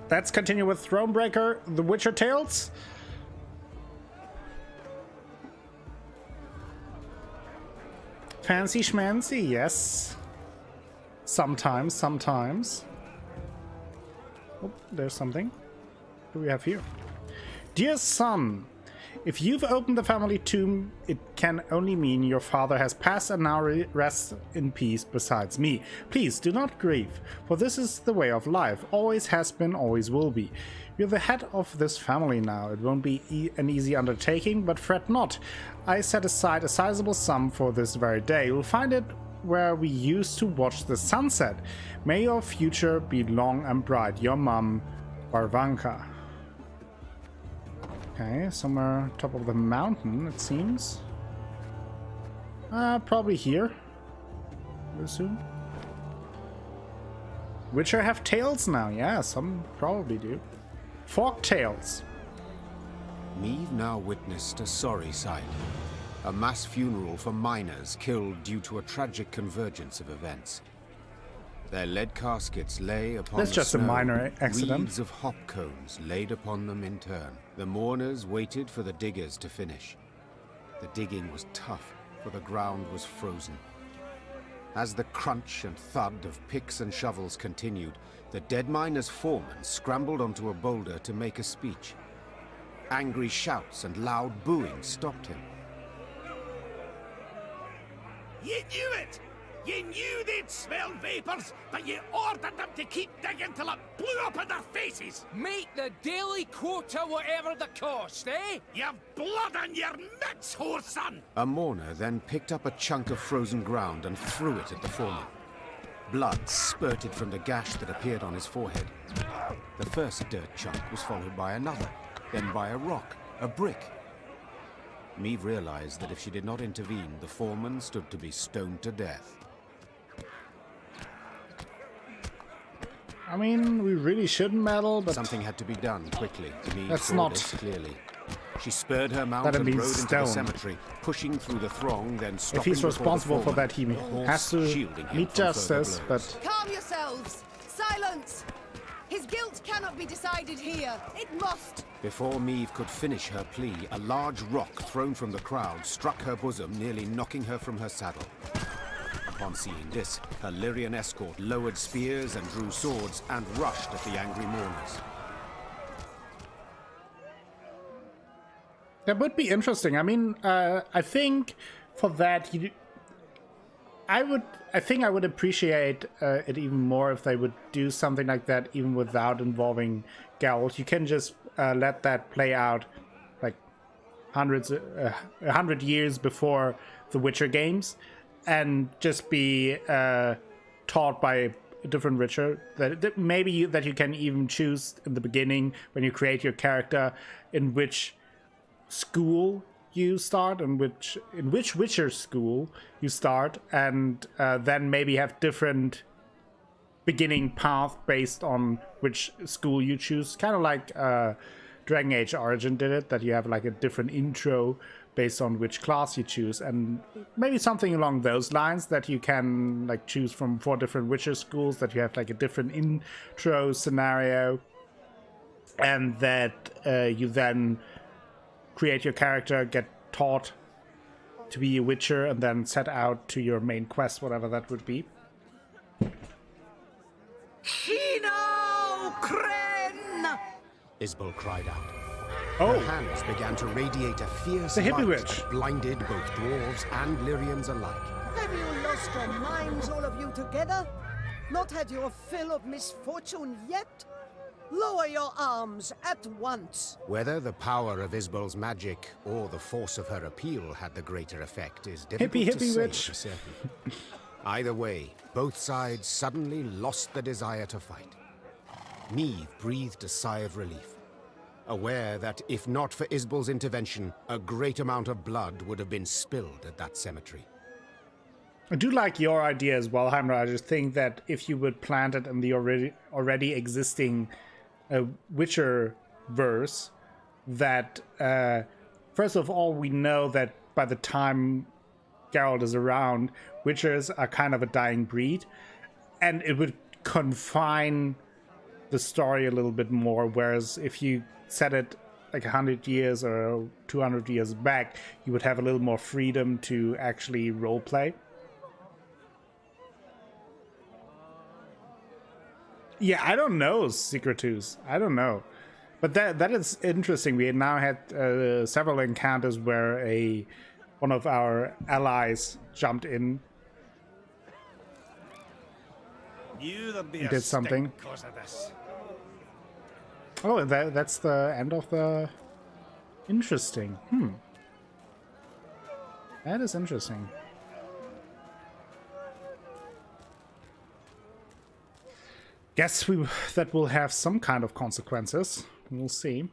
let's continue with Thronebreaker, The Witcher Tales. Fancy schmancy, yes. Sometimes. Oh, there's something. What do we have here? Dear son, if you've opened the family tomb, it can only mean your father has passed and now rests in peace besides me. Please do not grieve, for this is the way of life. Always has been, always will be. You're the head of this family now. It won't be an easy undertaking, but fret not. I set aside a sizable sum for this very day. You'll find it where we used to watch the sunset. May your future be long and bright. Your mum, Barvanka. Okay, somewhere top of the mountain, it seems. Probably here, I assume. Witcher have tails now. Yeah, some probably do. Forked tails. Meve now witnessed a sorry sight. A mass funeral for miners killed due to a tragic convergence of events. Their lead caskets lay upon That's the just snow, a minor accident. Wreaths of hop cones laid upon them in turn. The mourners waited for the diggers to finish. The digging was tough, for the ground was frozen. As the crunch and thud of picks and shovels continued, the dead miner's foreman scrambled onto a boulder to make a speech. Angry shouts and loud booing stopped him. You knew it! You knew they'd smell vapors, but you ordered them to keep digging till it blew up in their faces! Make the daily quota whatever the cost, eh? You've blood on your mitts, whore son! A mourner then picked up a chunk of frozen ground and threw it at the foreman. Blood spurted from the gash that appeared on his forehead. The first dirt chunk was followed by another, then by a rock, a brick. Meve realized that if she did not intervene, the foreman stood to be stoned to death. I mean, we really shouldn't meddle, but something had to be done quickly. Meve that's saw not this clearly. She spurred her mount and rode into the cemetery, pushing through the throng, then stopping. If he's responsible for that, he has to meet justice, but... Calm yourselves! Silence! His guilt cannot be decided here. It must! Before Meve could finish her plea, a large rock thrown from the crowd struck her bosom, nearly knocking her from her saddle. Upon seeing this, her Lyrian escort lowered spears and drew swords and rushed at the angry mourners. That would be interesting. I mean, I think for that, I think I would appreciate it even more if they would do something like that, even without involving Geralt. You can just let that play out like 100 years before the Witcher games, and just be taught by a different Witcher. That maybe that you can even choose in the beginning when you create your character in which school you start and in which Witcher school you start, and then maybe have different beginning path based on which school you choose, kind of like Dragon Age Origin did it, that you have like a different intro based on which class you choose, and maybe something along those lines, that you can like choose from 4 different Witcher schools, that you have like a different intro scenario, and that you then create your character, get taught to be a Witcher, and then set out to your main quest, whatever that would be. Shino Kren! Isbel cried out. Oh, her hands began to radiate a fierce the hippie light witch that blinded both dwarves and Lyrians alike. Have you lost your minds, all of you together? Not had your fill of misfortune yet? Lower your arms at once. Whether the power of Isbel's magic or the force of her appeal had the greater effect is difficult to say for certain. Either way, both sides suddenly lost the desire to fight. Meve breathed a sigh of relief, aware that if not for Isbel's intervention, a great amount of blood would have been spilled at that cemetery. I do like your idea as well, Heimler. I just think that if you would plant it in the already existing Witcher verse, that first of all, we know that by the time Geralt is around, Witchers are kind of a dying breed, and it would confine the story a little bit more. Whereas if you set it like 100 years or 200 years back, you would have a little more freedom to actually roleplay. Yeah, I don't know, Secretus. I don't know. But that is interesting. We now had several encounters where one of our allies jumped in and did something. Oh, that's the end of the... Interesting. That is interesting. Guess that will have some kind of consequences. We'll see.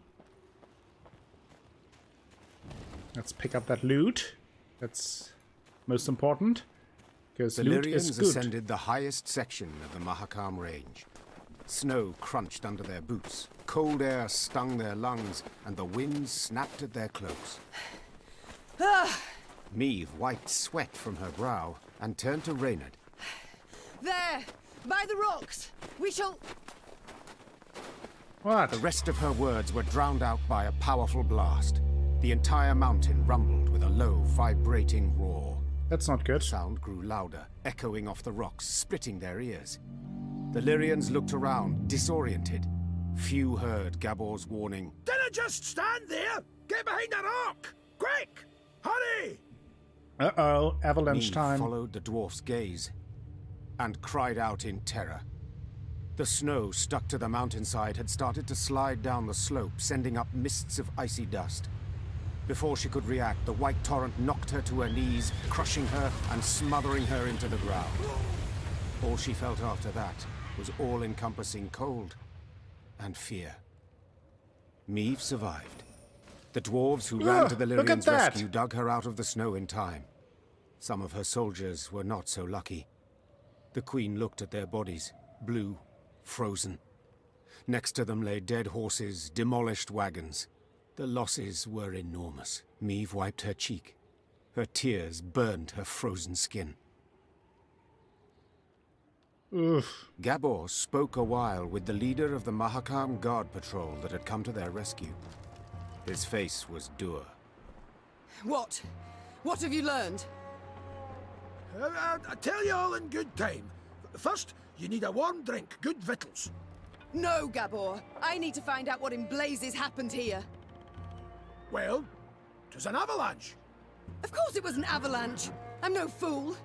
Let's pick up that loot. That's most important. Because loot is Lyrians good. ascended the highest section of the Mahakam range. Snow crunched under their boots, cold air stung their lungs, and the wind snapped at their cloaks. Meve wiped sweat from her brow and turned to Reunited. There! By the rocks! We shall... What? The rest of her words were drowned out by a powerful blast. The entire mountain rumbled with a low, vibrating roar. That's not good. The sound grew louder, echoing off the rocks, splitting their ears. The Lyrians looked around, disoriented. Few heard Gabor's warning. Dinna just stand there! Get behind a rock! Quick! Hurry! Uh-oh, avalanche Meve time. followed the dwarf's gaze and cried out in terror. The snow stuck to the mountainside had started to slide down the slope, sending up mists of icy dust. Before she could react, the white torrent knocked her to her knees, crushing her and smothering her into the ground. All she felt after that was all-encompassing cold and fear. Meve survived. The dwarves who ran to the look at Lyrians' that. rescue dug her out of the snow in time. Some of her soldiers were not so lucky. The queen looked at their bodies, blue, frozen. Next to them lay dead horses, demolished wagons. The losses were enormous. Meve wiped her cheek. Her tears burned her frozen skin. Oof. Gabor spoke a while with the leader of the Mahakam guard patrol that had come to their rescue. His face was dour. What? What have you learned? I tell you all in good time. First, you need a warm drink, good victuals. No, Gabor. I need to find out what in blazes happened here. Well, 'twas an avalanche. Of course it was an avalanche. I'm no fool.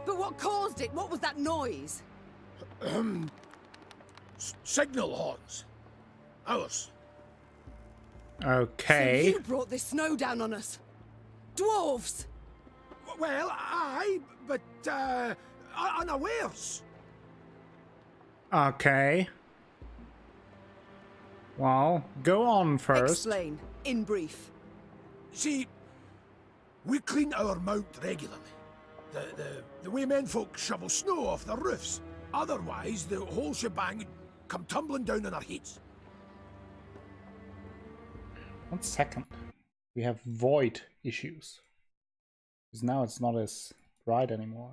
But what caused it? What was that noise? Signal horns. Ours. Okay. So you brought this snow down on us. Dwarves! Well, aye, but, unawares. Okay. Well, go on first. Explain, in brief. See, we clean our mount regularly. The way menfolk shovel snow off their roofs. Otherwise, the whole shebang would come tumbling down on our heads. 1 second. We have void issues. Because now it's not as bright anymore.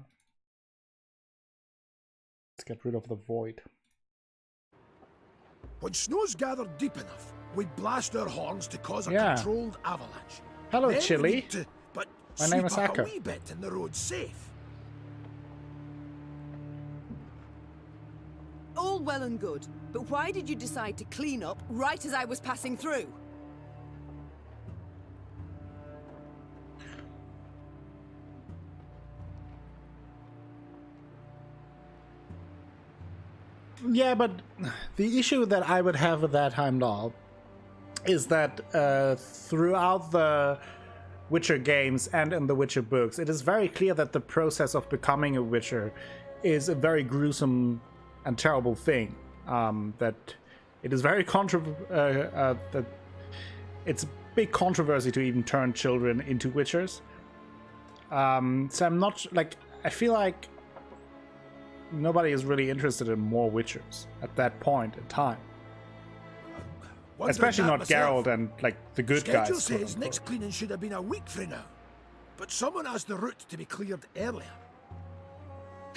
Let's get rid of the void. When snow's gathered deep enough, we blast our horns to cause a Yeah. controlled avalanche. Hello, Then we Chili. need to, but My name is sweep up Aka. a wee bit and the road's safe. All well and good, but why did you decide to clean up right as I was passing through? Yeah, but the issue that I would have with that, Heimdall, is that throughout the Witcher games and in the Witcher books, it is very clear that the process of becoming a Witcher is a very gruesome and terrible thing. That it is very that it's a big controversy to even turn children into Witchers. So I'm not like I feel like nobody is really interested in more Witchers at that point in time. Wondering Especially that not myself. Geralt and like the good Schedule guys. quote says unquote. next cleaning should have been a week from now. But someone has the route to be cleared earlier.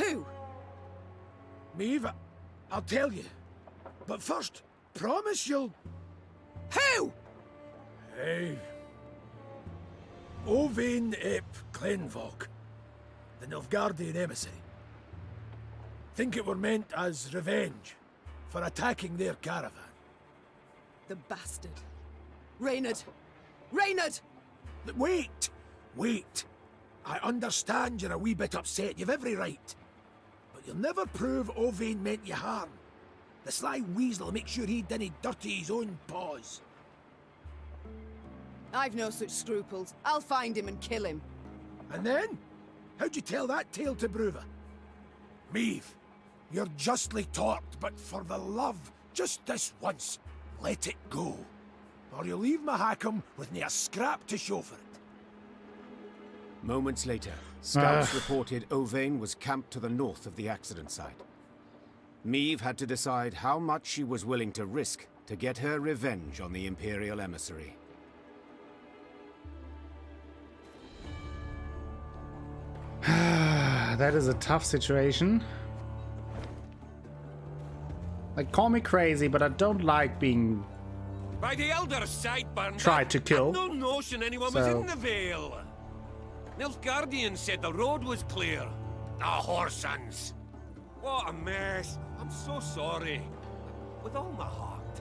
Who? Meve, I'll tell you. But first, promise you'll... Who? Hey. Owain ep Glenvog, the Nilfgaardian emissary. Think it were meant as revenge for attacking their caravan. The bastard. Reynard! Reynard! Wait! Wait! I understand you're a wee bit upset, you've every right. But you'll never prove Owain meant you harm. The sly weasel will make sure he didn't dirty his own paws. I've no such scruples. I'll find him and kill him. And then? How'd you tell that tale to Bruva? Meve, you're justly torped, but for the love, just this once, let it go. Or you'll leave Mahakam with near a scrap to show for it. Moments later, scouts reported Owain was camped to the north of the accident site. Meve had to decide how much she was willing to risk to get her revenge on the Imperial emissary. That is a tough situation. Like, call me crazy, but I don't like being By the Elder's sideburns, tried to kill. I had no notion anyone was in the Vale. Nilfgaardian said the road was clear. The Horsons. What a mess. I'm so sorry. With all my heart.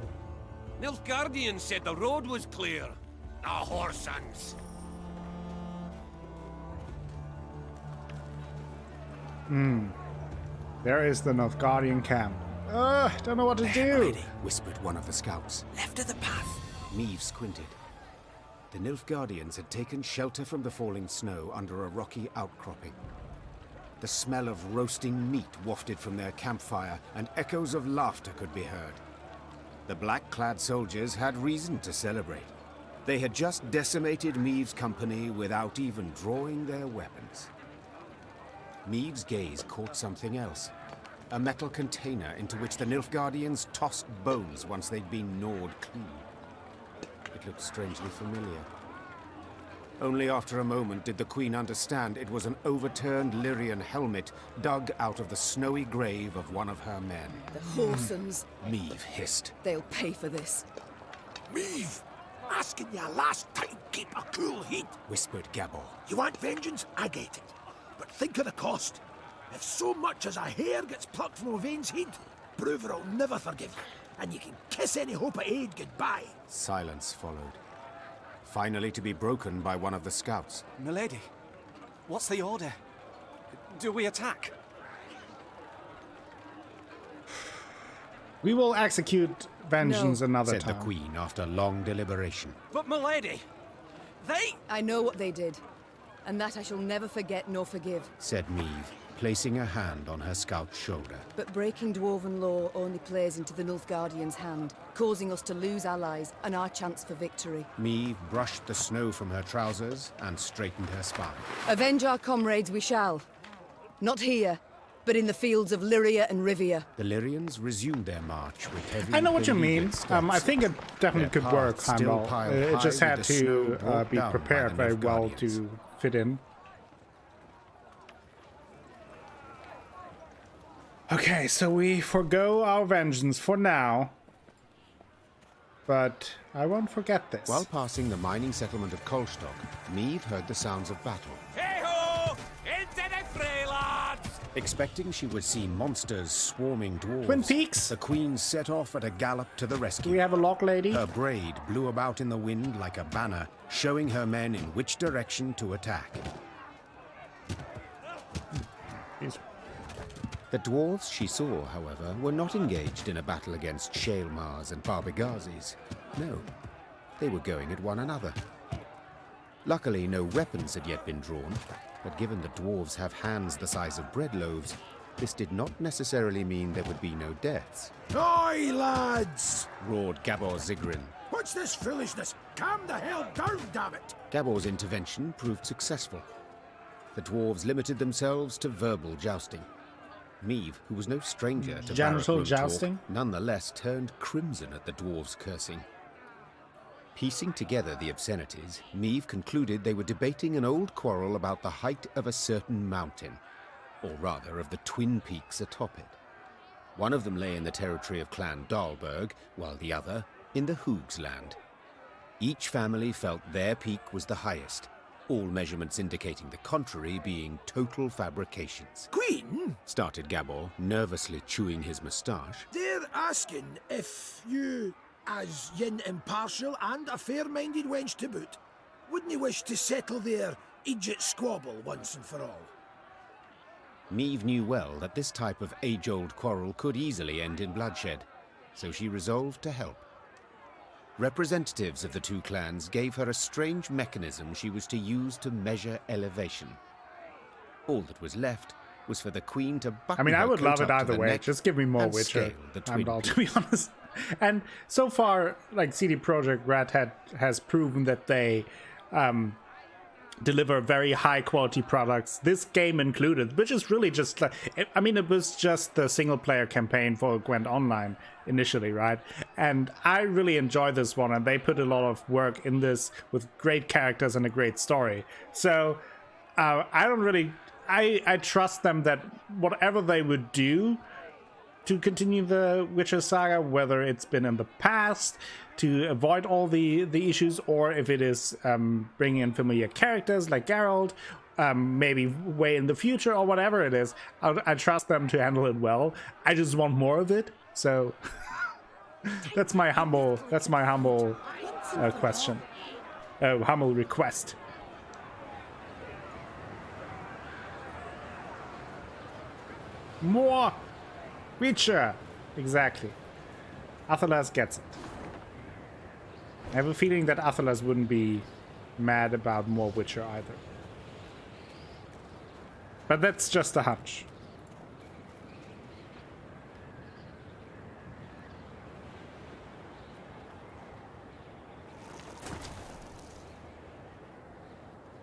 Nilfgaardian said the road was clear. The Horsons. There is the Nilfgaardian camp. Don't know what to do. Ready, whispered one of the scouts. Left of the path. Meve squinted. The Nilfgaardians had taken shelter from the falling snow under a rocky outcropping. The smell of roasting meat wafted from their campfire, and echoes of laughter could be heard. The black-clad soldiers had reason to celebrate. They had just decimated Meve's company without even drawing their weapons. Meve's gaze caught something else. A metal container into which the Nilfgaardians tossed bones once they'd been gnawed clean. It looked strangely familiar. Only after a moment did the Queen understand it was an overturned Lyrian helmet dug out of the snowy grave of one of her men. The Horsons. Meve hissed. They'll pay for this. Meve, asking you last time, keep a cool head. Whispered Gabor. You want vengeance? I get it. But think of the cost. If so much as a hair gets plucked from Owain's head, Bruver will never forgive you, and you can kiss any hope of aid goodbye. Silence followed, finally to be broken by one of the scouts. Milady, what's the order? Do we attack? We will execute vengeance another Said time. the Queen after long deliberation. But milady, they... I know what they did, and that I shall never forget nor forgive. Said Meve, placing a hand on her scout's shoulder. But breaking Dwarven law only plays into the Nilfgaardian's hand, causing us to lose allies and our chance for victory. Meve brushed the snow from her trousers and straightened her spine. Avenge our comrades we shall. Not here, but in the fields of Lyria and Rivia. The Lyrians resumed their march with heavy... I know what you mean. beleaguered steps. I think it definitely Their could work, paths still Heimdall. piled It high just had with the snow to brought be down by prepared the very well Nilfgaardians. to fit in. Okay, so we forgo our vengeance for now. But I won't forget this. While passing the mining settlement of Kolstock, Meve heard the sounds of battle. Hey-ho! Into the fray, lads! Expecting she would see monsters swarming dwarves, Twin Peaks? the Queen set off at a gallop to the Do rescue. we have a lock lady? Her braid blew about in the wind like a banner, showing her men in which direction to attack. Yes. The dwarves she saw, however, were not engaged in a battle against Shaelmars and Barbigazis. No, they were going at one another. Luckily, no weapons had yet been drawn, but given the dwarves have hands the size of bread loaves, this did not necessarily mean there would be no deaths. Oi, lads! Roared Gabor Zigrin. What's this foolishness? Calm the hell down, damn it! Gabor's intervention proved successful. The dwarves limited themselves to verbal jousting. Meve, who was no stranger to Genital barrack room jousting? talk, nonetheless turned crimson at the dwarves' cursing. Piecing together the obscenities, Meve concluded they were debating an old quarrel about the height of a certain mountain, or rather of the twin peaks atop it. One of them lay in the territory of Clan Dahlberg, while the other in the Hoogs land. Each family felt their peak was the highest, all measurements indicating the contrary being total fabrications. Queen, Started Gabor, nervously chewing his moustache. they're asking if you, as yin impartial and a fair-minded wench to boot, wouldn't you wish to settle their Egypt squabble once and for all? Meve knew well that this type of age-old quarrel could easily end in bloodshed, so she resolved to help. Representatives of the two clans gave her a strange mechanism she was to use to measure elevation. All that was left was for the queen to button I mean, I her would coat love it up to either the way. neck Just give me more and Witcher. scale the I'm twin dull, to be honest. And so far, like CD Projekt Red has proven that they deliver very high quality products, this game included, which is really just like, I mean, it was just the single player campaign for Gwent Online initially, right? And I really enjoy this one, and they put a lot of work in this with great characters and a great story. So I trust them that whatever they would do to continue the Witcher saga, whether it's been in the past to avoid all the issues, or if it is bringing in familiar characters like Geralt, maybe way in the future, or whatever it is, I trust them to handle it well. I just want more of it. So that's my humble question, humble request. More Witcher! Exactly. Athelas gets it. I have a feeling that Athelas wouldn't be mad about more Witcher either. But that's just a hunch.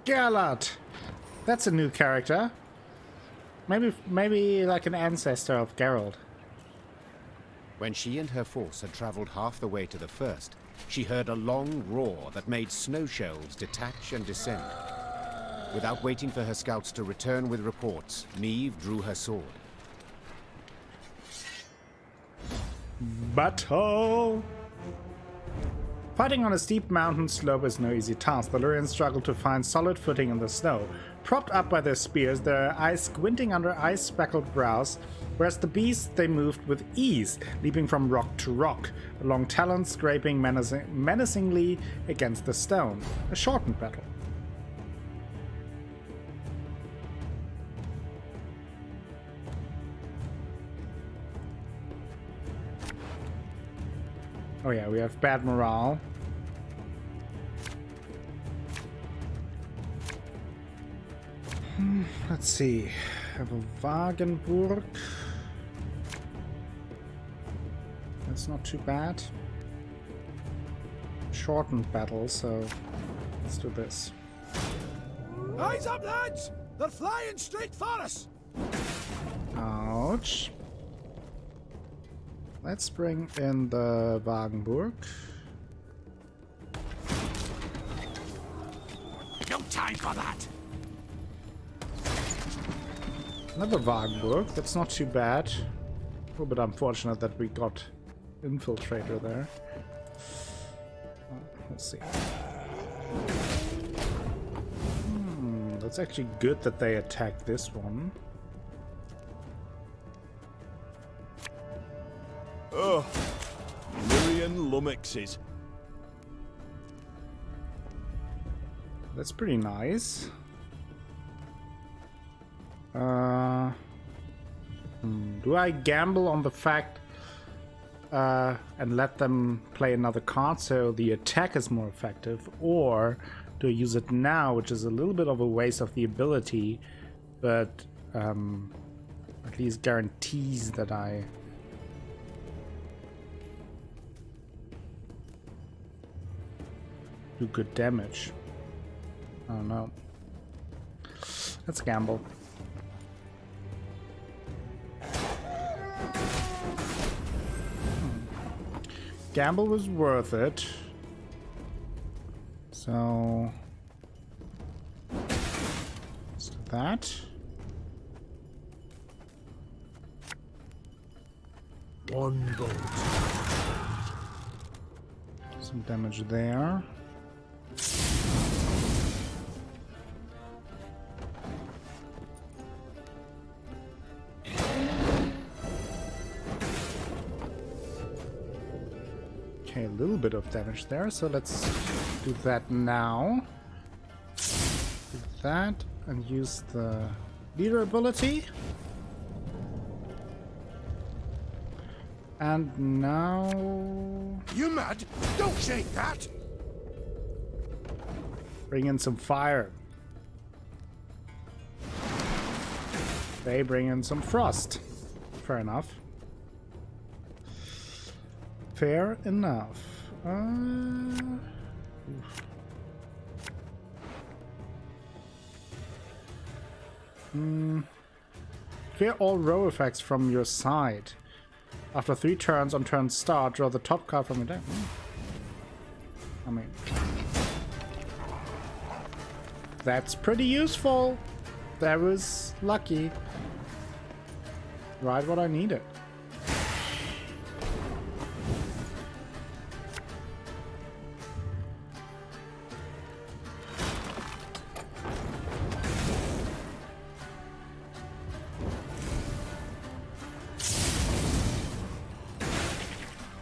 Geralt! That's a new character. Maybe like an ancestor of Geralt. When she and her force had traveled half the way to the first, she heard a long roar that made snow shelves detach and descend. Without waiting for her scouts to return with reports, Meve drew her sword. Battle! Fighting on a steep mountain slope is no easy task. The Lyrians struggle to find solid footing in the snow. Propped up by their spears, their eyes squinting under ice-speckled brows, whereas the beasts they moved with ease, leaping from rock to rock, along talons scraping menacingly against the stone. A shortened battle. Oh yeah, we have bad morale. Let's see. Have a Wagenburg. That's not too bad. Shortened battle, so let's do this. Eyes up, lads! They're flying straight for us! Ouch. Let's bring in the Wagenburg. No time for that! Another Wagenburg. That's not too bad. A little bit unfortunate that we got Infiltrator there. Let's see. That's actually good that they attacked this one. Oh, Lyrian lummoxes. That's pretty nice. Do I gamble on the fact and let them play another card so the attack is more effective, or do I use it now, which is a little bit of a waste of the ability, but at least guarantees that I do good damage? I don't know. Let's gamble. Gamble was worth it. So let's do that. One bolt. Some damage there. Okay, a little bit of damage there, so let's do that now. Do that and use the leader ability. And now... You mad? Don't shake that! bring in some fire. They bring in some frost. Fair enough. Fair enough. Clear all row effects from your side. After 3 turns on turn start, draw the top card from your deck. I mean, that's pretty useful. That was lucky. Right what I needed.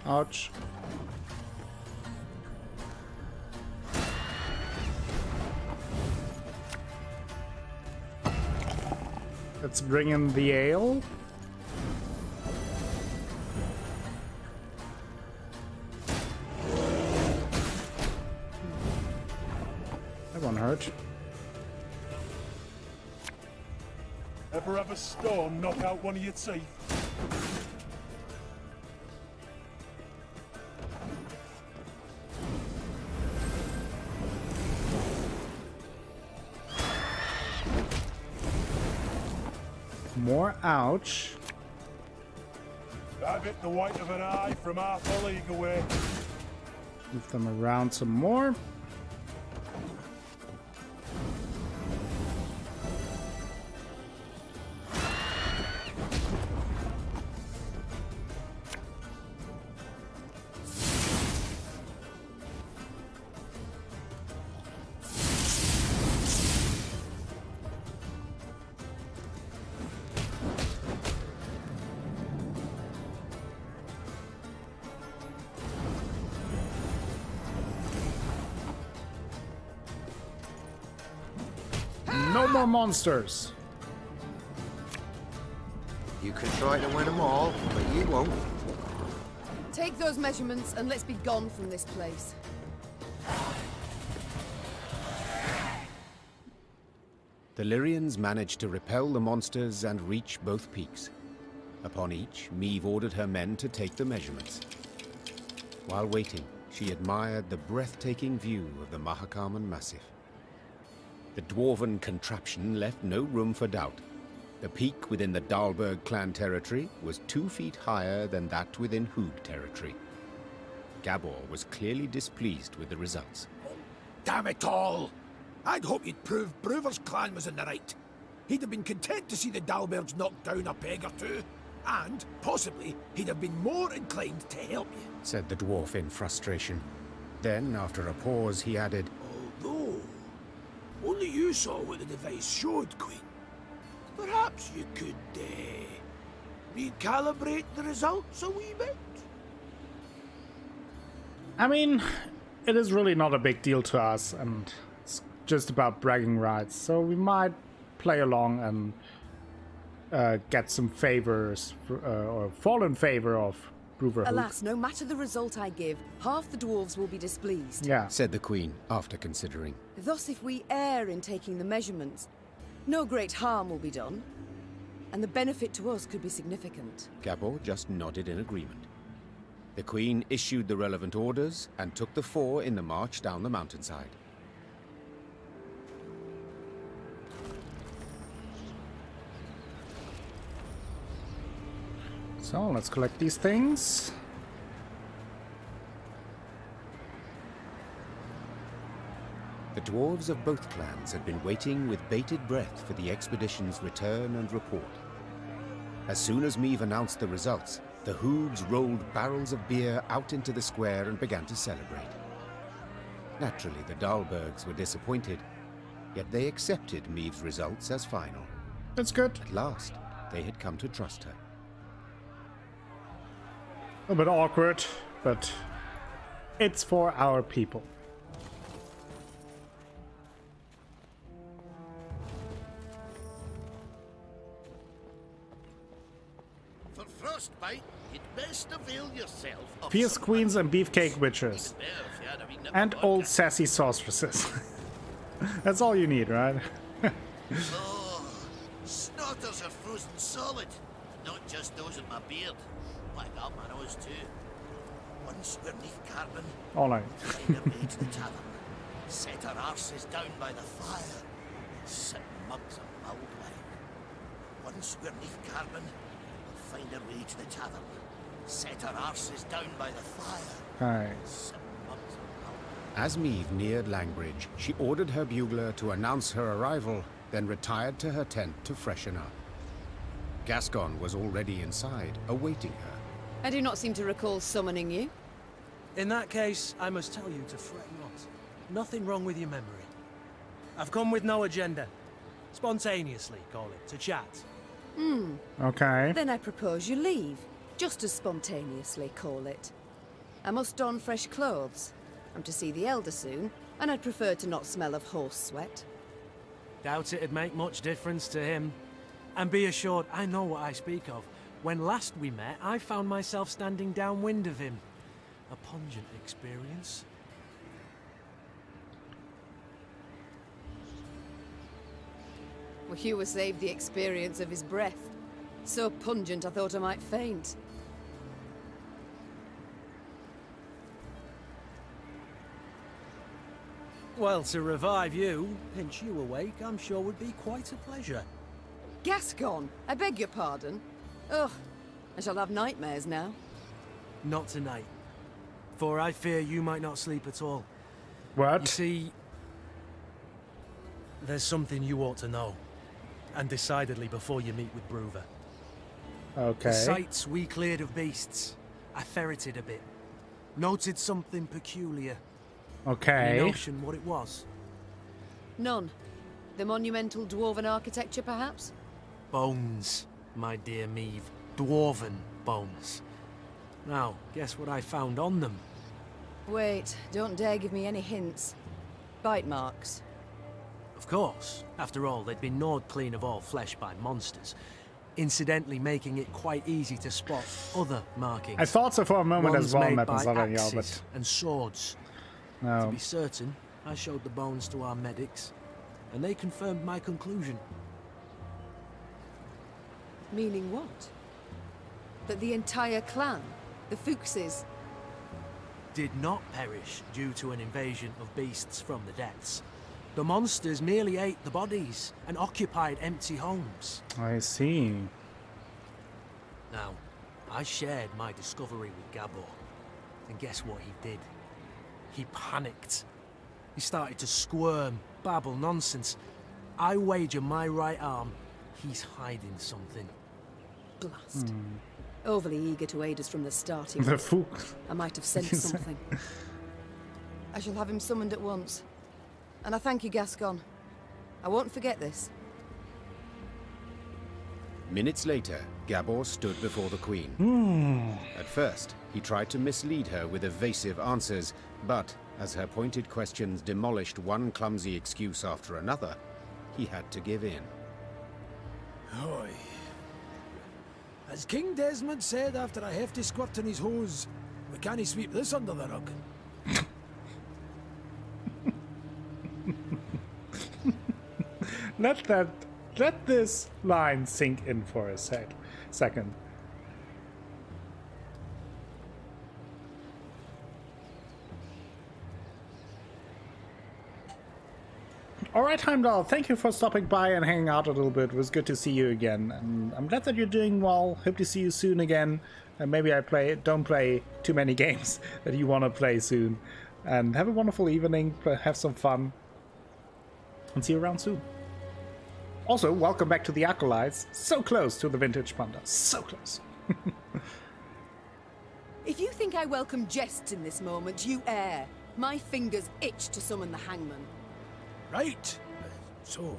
Ouch. Let's bring in the ale. That won't hurt. Ever have a storm knock out one of your teeth? More ouch. I've hit the white of an eye from half a league away. Move them around some more. No more monsters. You can try to win them all, but you won't. Take those measurements and let's be gone from this place. The Lyrians managed to repel the monsters and reach both peaks. Upon each, Meve ordered her men to take the measurements. While waiting, she admired the breathtaking view of the Mahakaman Massif. The dwarven contraption left no room for doubt. The peak within the Dahlberg clan territory was 2 feet higher than that within Hoog territory. Gabor was clearly displeased with the results. Damn it all! I'd hoped you'd prove Brewer's clan was in the right. He'd have been content to see the Dahlbergs knocked down a peg or two, and, possibly, he'd have been more inclined to help you. Said the dwarf in frustration. Then, after a pause, he added, Although, only you saw what the device showed, Queen. Perhaps you could, recalibrate the results a wee bit? I mean, it is really not a big deal to us, and it's just about bragging rights, so we might play along and get some favors, or fall in favor of Brewer. Alas, no matter the result I give, half the dwarves will be displeased. Yeah. said the queen, after considering. Thus, if we err in taking the measurements, no great harm will be done, and the benefit to us could be significant. Gabor just nodded in agreement. The queen issued the relevant orders and took the 4 in the march down the mountainside. So, let's collect these things. The dwarves of both clans had been waiting with bated breath for the expedition's return and report. As soon as Meve announced the results, The hoods rolled barrels of beer out into the square and began to celebrate. Naturally, the Dahlbergs were disappointed, yet they accepted Meve's results as final. That's good. At last, they had come to trust her. A bit awkward, but it's for our people. For frostbite, you'd best avail yourself of Fierce some queens and beefcake witches. better if you had a wee nip And of old vodka. sassy sorceresses. That's all you need, right? Oh, snorters are frozen solid. Not just those in my beard. Like up my nose too. Once we're neath Carbon, All right. find our way to the tavern. Set our arses down by the fire. Sip mugs of mulled wine. Once we're neath Carbon, we'll find our way to the tavern. Set our arses down by the fire. Alright. Sip mugs of mulled wine. As Meve neared Langbridge, she ordered her bugler to announce her arrival, then retired to her tent to freshen up. Gascon was already inside, awaiting her. I do not seem to recall summoning you. In that case, I must tell you to fret not. Nothing wrong with your memory. I've come with no agenda. Spontaneously, call it, to chat. Okay. Then I propose you leave. Just as spontaneously, call it. I must don fresh clothes. I'm to see the Elder soon, and I'd prefer to not smell of horse sweat. Doubt it'd make much difference to him. And be assured, I know what I speak of. When last we met, I found myself standing downwind of him. A pungent experience. Well, Hugh was saved the experience of his breath. So pungent I thought I might faint. Well, to revive you, pinch you awake, I'm sure would be quite a pleasure. Gascon, I beg your pardon. Ugh, I shall have nightmares now. Not tonight. For I fear you might not sleep at all. What? You see, there's something you ought to know. And decidedly before you meet with Bruver. Okay. The sites we cleared of beasts, I ferreted a bit. Noted something peculiar. Okay. Any notion what it was? None. The monumental dwarven architecture, perhaps? Bones, my dear Meve. Dwarven bones. Now, guess what I found on them? Wait, don't dare give me any hints. Bite marks. Of course. After all, they'd been gnawed clean of all flesh by monsters, incidentally making it quite easy to spot other markings. I thought so for a moment Ones as well, made Matt by and y'all, axes but and swords. To no. be certain, I showed the bones to our medics, and they confirmed my conclusion. Meaning what? That the entire clan, the Fuchses, did not perish due to an invasion of beasts from the depths. The monsters merely ate the bodies and occupied empty homes. I see. Now, I shared my discovery with Gabor, and guess what he did? He panicked. He started to squirm, babble nonsense. I wager my right arm, he's hiding something. blast. Overly eager to aid us from the start here. The Fook. I might have sensed something. I shall have him summoned at once. And I thank you, Gascon. I won't forget this. Minutes later, Gabor stood before the Queen. At first, he tried to mislead her with evasive answers, but as her pointed questions demolished one clumsy excuse after another, he had to give in. Hoy. As King Desmond said after a hefty squirt in his hose, we can't sweep this under the rug. Let this line sink in for a second. Alright, Heimdall, thank you for stopping by and hanging out a little bit. It was good to see you again. And I'm glad that you're doing well. Hope to see you soon again. And maybe don't play too many games that you want to play soon. And have a wonderful evening, have some fun. And see you around soon. Also, welcome back to the Acolytes. So close to the Vintage Panda. So close. If you think I welcome jests in this moment, you err. My fingers itch to summon the hangman. Right. So...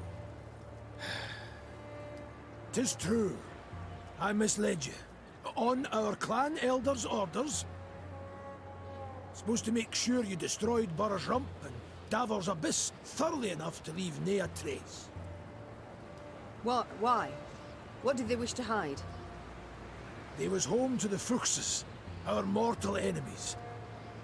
'Tis true. I misled you. On our clan elder's orders, supposed to make sure you destroyed Burr's Rump and Davor's Abyss thoroughly enough to leave nae a trace. What? Why? What did they wish to hide? They was home to the Fuchses, our mortal enemies.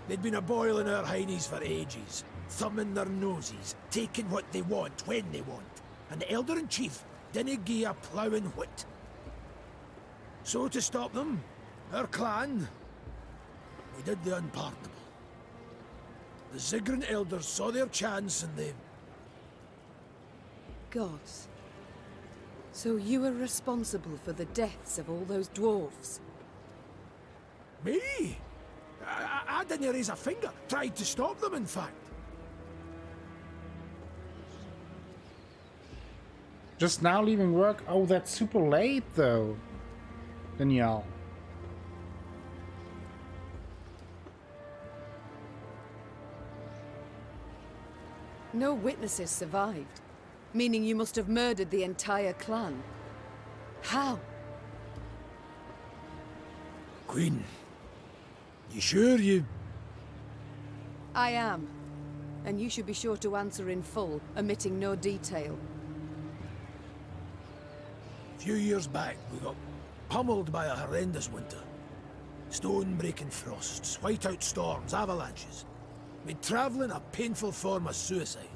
They'd been a-boiling our heinies for ages, thumbing their noses, taking what they want, when they want, and the Elder-in-Chief didn't gie a ploughing whit. So to stop them, our clan, we did the unpardonable. The Ziggurin elders saw their chance and they... Gods. So you were responsible for the deaths of all those dwarves? Me? I didn't raise a finger. Tried to stop them, in fact. Just now leaving work? Oh, that's super late, though. Danielle. No witnesses survived, meaning you must have murdered the entire clan. How? Queen, you sure you... I am. And you should be sure to answer in full, omitting no detail. A few years back, we got pummeled by a horrendous winter. Stone-breaking frosts, whiteout storms, avalanches. Made travelling a painful form of suicide.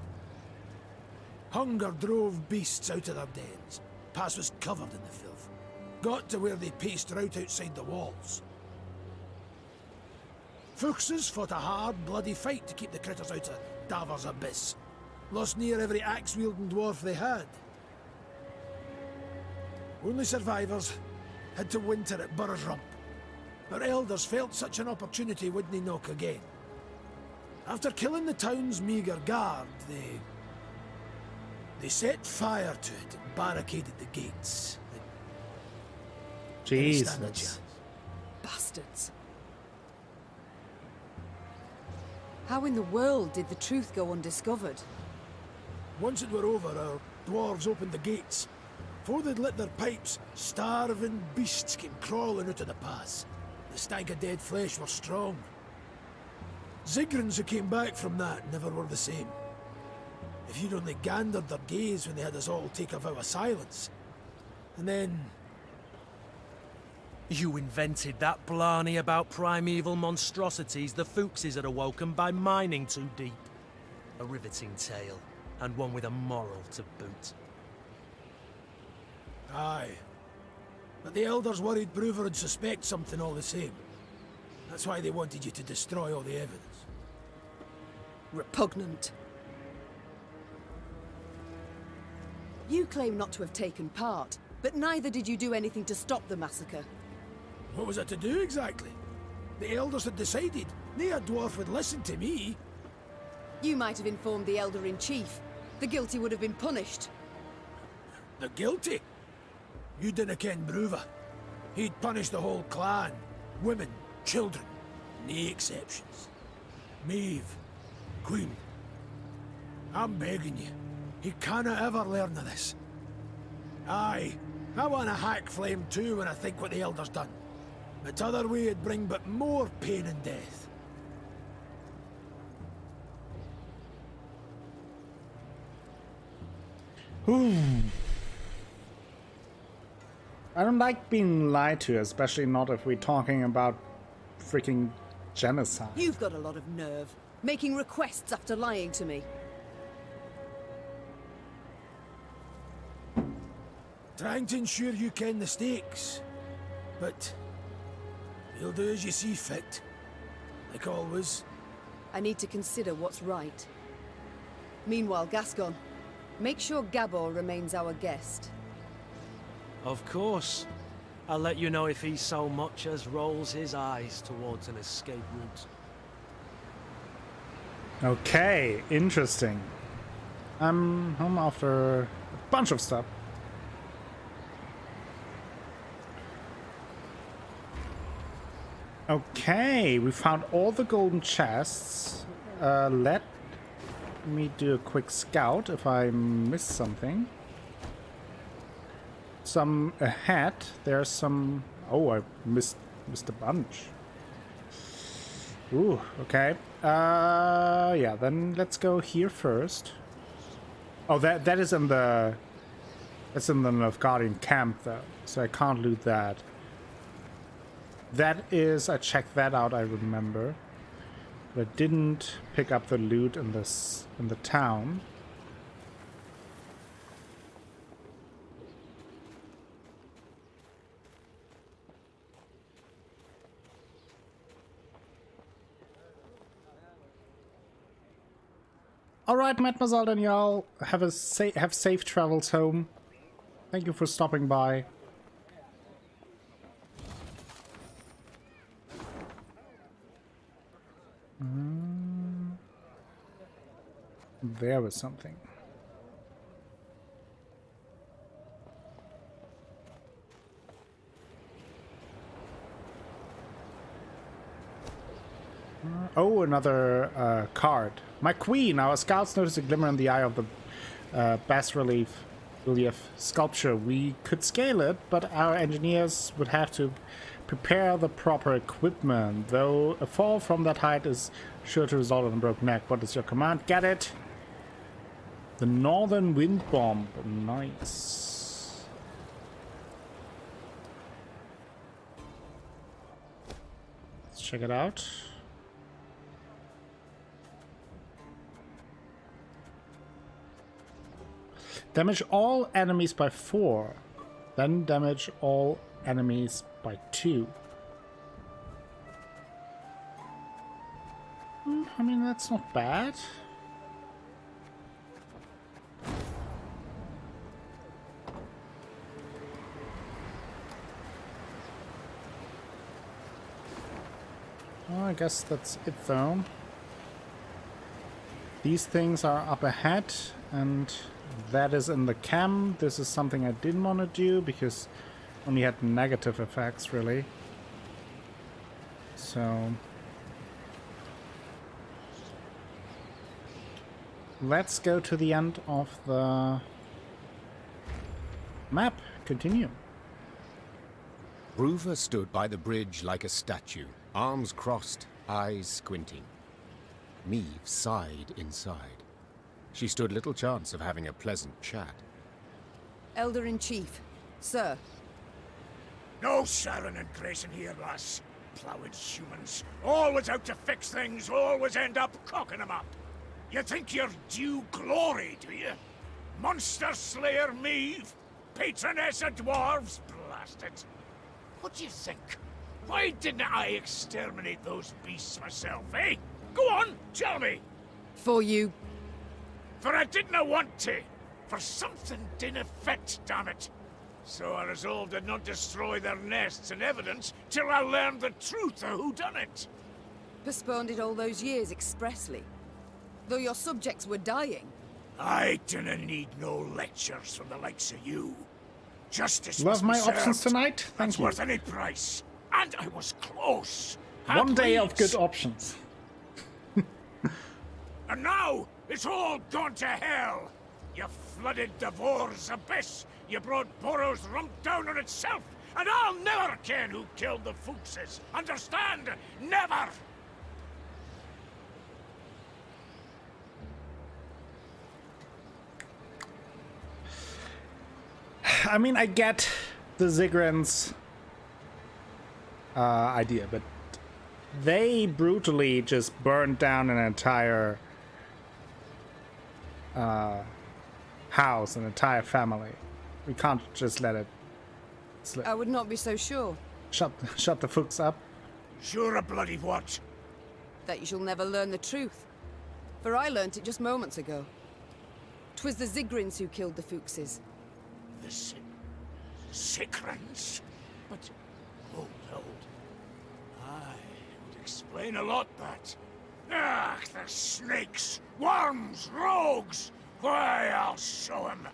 Hunger drove beasts out of their dens. Pass was covered in the filth. Got to where they paced right outside the walls. Fuchses fought a hard, bloody fight to keep the critters out of Davor's Abyss. Lost near every axe-wielding dwarf they had. Only survivors had to winter at Burr's Rump. Our elders felt such an opportunity wouldn't knock again. After killing the town's meagre guard, they set fire to it and barricaded the gates. They didn't stand a Jesus. chance. Bastards. How in the world did the truth go undiscovered? Once it were over, our dwarves opened the gates. Before they'd lit their pipes, starving beasts came crawling out of the pass. The stank of dead flesh were strong. Zigrins who came back from that never were the same. If you'd only gandered their gaze when they had us all take a vow of silence. And then... You invented that blarney about primeval monstrosities the Fuchses had awoken by mining too deep. A riveting tale, and one with a moral to boot. Aye. But the elders worried Bruver would suspect something all the same. That's why they wanted you to destroy all the evidence. Repugnant. You claim not to have taken part, but neither did you do anything to stop the massacre. What was I to do exactly? The elders had decided. Nae dwarf would listen to me. You might have informed the Elder-in-Chief. The guilty would have been punished. The guilty? You didn't ken Bruver. He'd punish the whole clan. Women, children, nae exceptions. Meve, Queen, I'm begging you. He canna ever learn of this. Aye, I want a hack flame too when I think what the Elder's done. The t'other way would bring but more pain and death. I don't like being lied to, especially not if we're talking about freaking genocide. You've got a lot of nerve, making requests after lying to me. Trying to ensure you ken the stakes. But you'll do as you see fit. Like always. I need to consider what's right. Meanwhile, Gascon, make sure Gabor remains our guest. Of course. I'll let you know if he so much as rolls his eyes towards an escape route. Okay, interesting. I'm home after a bunch of stuff. Okay, we found all the golden chests. Let me do a quick scout if I missed something. Some ahead. There's some. Oh, I missed a bunch. Ooh, okay. Yeah. Then let's go here first. Oh, that is in the. That's in the Nilfgaardian camp, though, so I can't loot that. That is, I checked that out, I remember. But I didn't pick up the loot in the town. Alright, Mademoiselle and y'all, have safe travels home. Thank you for stopping by. There was something. Oh, another card. My queen, our scouts noticed a glimmer in the eye of the bas-relief sculpture. We could scale it, but our engineers would have to prepare the proper equipment, though a fall from that height is sure to result in a broken neck. What is your command? Get it! The Northern Wind Bomb. Nice. Let's check it out. Damage all enemies by 4. Then damage all enemies by 2. I mean, that's not bad. Well, I guess that's it though. These things are up ahead, and that is in the camp. This is something I didn't want to do because only had negative effects, really. So let's go to the end of the map. Continue. Bruva stood by the bridge like a statue, arms crossed, eyes squinting. Meve sighed inside. She stood little chance of having a pleasant chat. Elder-in-Chief, sir. No shouting and gracing here, lass. Plowing humans. Always out to fix things, always end up cocking them up. You think you're due glory, do you? Monster Slayer Meve? Patroness of dwarves? Blast it. What do you think? Why didn't I exterminate those beasts myself, eh? Go on, tell me! For you. For I didn't want to. For something didn't fit, damn it. So I resolved to not destroy their nests and evidence till I learned the truth of who done it. Postponed it all those years expressly. Though your subjects were dying. I didn't need no lectures from the likes of you. Justice Love must be my served. options tonight? Thank That's you. worth any price. And I was close. One day of Please. good options. And now, it's all gone to hell. You flooded Devor's abyss. You brought Boros rump down on itself. And I'll never ken who killed the Fuchses. Understand? Never! I mean, I get the Zigguran's idea, but they brutally just burned down an entire house, an entire family. We can't just let it slip. I would not be so sure. Shut the fucks up. Sure a bloody what? That you shall never learn the truth. For I learnt it just moments ago. 'Twas the Ziggrins who killed the Fuchses. The Sigrans? But... hold. Aye, it would explain a lot, that. Ah, the snakes, worms, rogues! Why, I'll show 'em.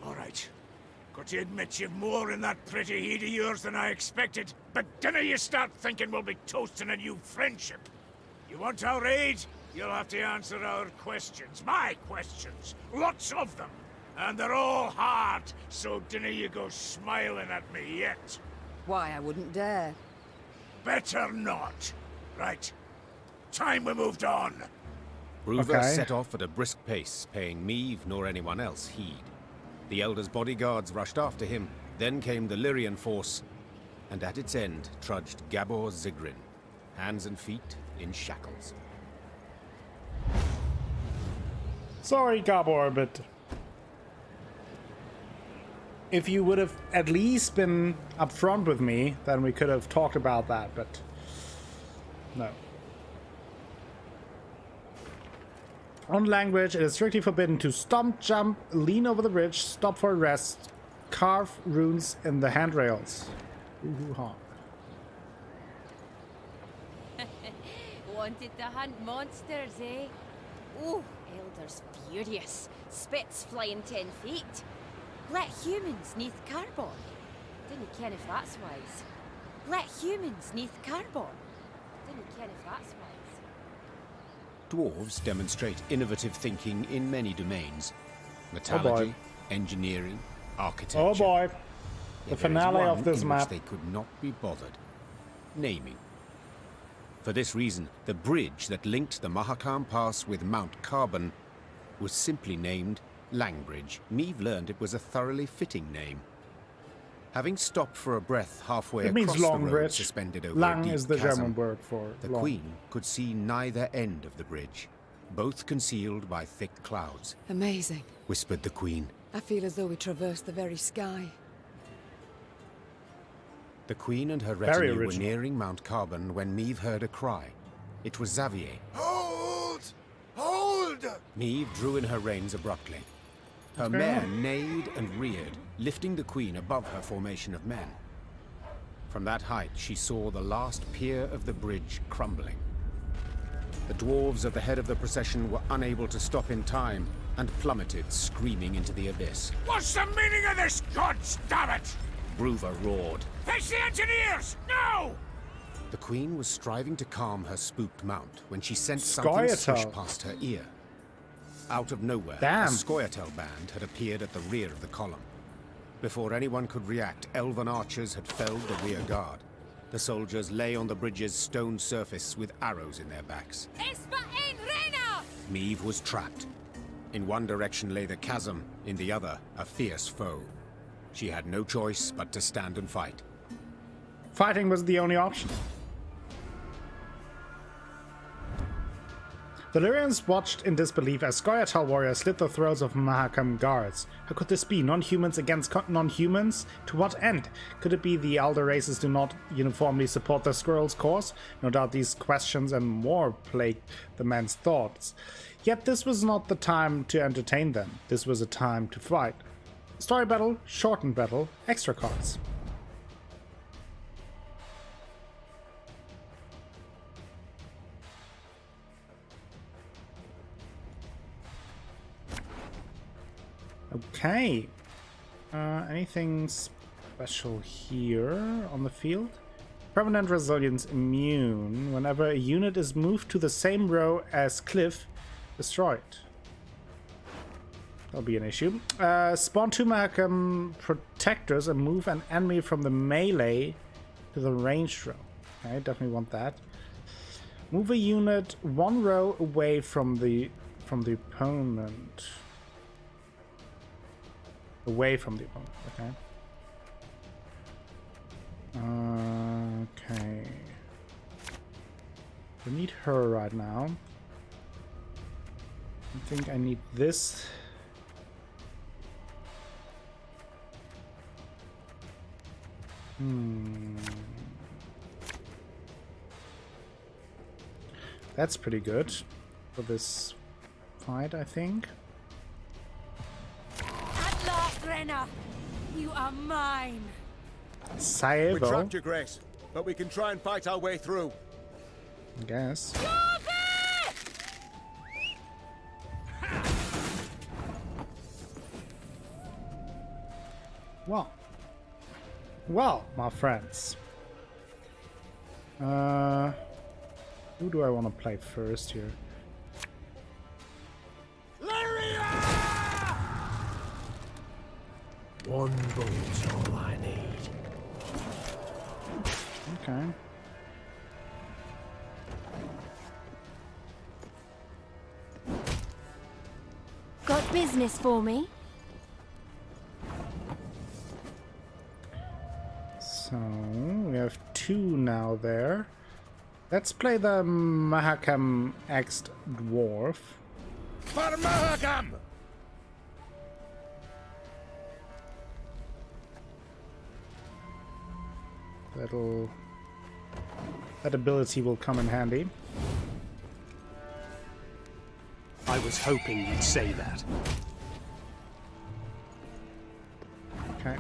All right. Got to admit you've more in that pretty head of yours than I expected, but dinna you start thinking we'll be toasting a new friendship. You want our aid? You'll have to answer our questions. My questions. Lots of them. And they're all hard, so dinna you go smiling at me yet. Why, I wouldn't dare. Better not. Right. Time we moved on. Ruvor set off at a brisk pace, paying Meve nor anyone else heed. The Elder's bodyguards rushed after him, then came the Lyrian force, and at its end trudged Gabor Zigrin, hands and feet in shackles. Sorry, Gabor, but if you would have at least been upfront with me, then we could have talked about that, but no. On language, it is strictly forbidden to stomp, jump, lean over the bridge, stop for a rest, carve runes in the handrails. Ooh-hoo-ha. Wanted to hunt monsters, eh? Oh, Elder's furious. Spits flying 10 feet. Let humans neath carbon. Didn't ken if that's wise. Let humans neath carbon. Didn't ken if that's wise. Dwarves demonstrate innovative thinking in many domains. Metallurgy, engineering, architecture. Oh boy. The Yet finale there is of one this in map. which they could not be bothered. Naming. For this reason, the bridge that linked the Mahakam Pass with Mount Carbon was simply named Langbridge. Meve learned it was a thoroughly fitting name. Having stopped for a breath halfway It means across the long road bridge. suspended over a Lang deep is the chasm, German word for the long. Queen could see neither end of the bridge, both concealed by thick clouds. Amazing. Whispered the Queen. I feel as though we traversed the very sky. The Queen and her Very retinue were original. nearing Mount Carbon when Meve heard a cry. It was Xavier. Hold! Hold! Meve drew in her reins abruptly. Her mare neighed and reared, lifting the Queen above her formation of men. From that height, she saw the last pier of the bridge crumbling. The dwarves at the head of the procession were unable to stop in time and plummeted, screaming into the abyss. What's the meaning of this, gods damn it? Bruva roared. Fetch the engineers! No! The Queen was striving to calm her spooked mount when she sensed something swish Scoia'tael. past her ear. Out of nowhere, Damn. a Scoia'tael band had appeared at the rear of the column. Before anyone could react, elven archers had felled the rear guard. The soldiers lay on the bridge's stone surface with arrows in their backs. Meve was trapped. In one direction lay the chasm, in the other, a fierce foe. She had no choice but to stand and fight. Fighting was the only option. The Lyrians watched in disbelief as Scoia'tael warriors slit the throats of Mahakam guards. How could this be? Non-humans against non-humans? To what end? Could it be the elder races do not uniformly support the Squirrel's cause? No doubt these questions and more plagued the man's thoughts. Yet this was not the time to entertain them. This was a time to fight. Story battle, shortened battle, extra cards. Okay. Anything special here on the field? Permanent resilience immune. Whenever a unit is moved to the same row as Cliff, destroyed. That'll be an issue. Spawn 2 Mahakam protectors and move an enemy from the melee to the ranged row. Okay, definitely want that. Move a unit one row away from the opponent. Away from the opponent, okay. Okay. We need her right now. I think I need this. That's pretty good for this fight, I think. At last, Renna! You are mine! Saevo, We trapped your grace, but we can try and fight our way through. I guess. Well, my friends. Who do I want to play first here? Lyria! One bolt's all I need. Okay. Got business for me? So we have 2 now there. Let's play the Mahakam Axed Dwarf. For Mahakam! That ability will come in handy. I was hoping you'd say that. Okay.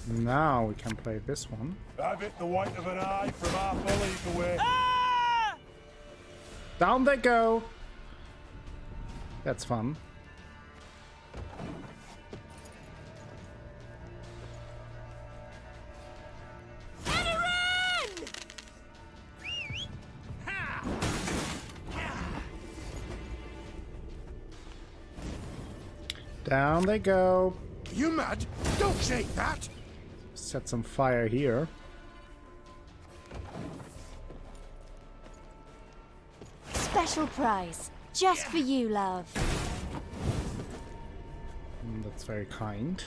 Now we can play this one. Have it the white of an eye from half a league away. Down they go! That's fun. Down they go. You mad? Don't shake that! Set some fire here. Special prize. Just for you, love. That's very kind.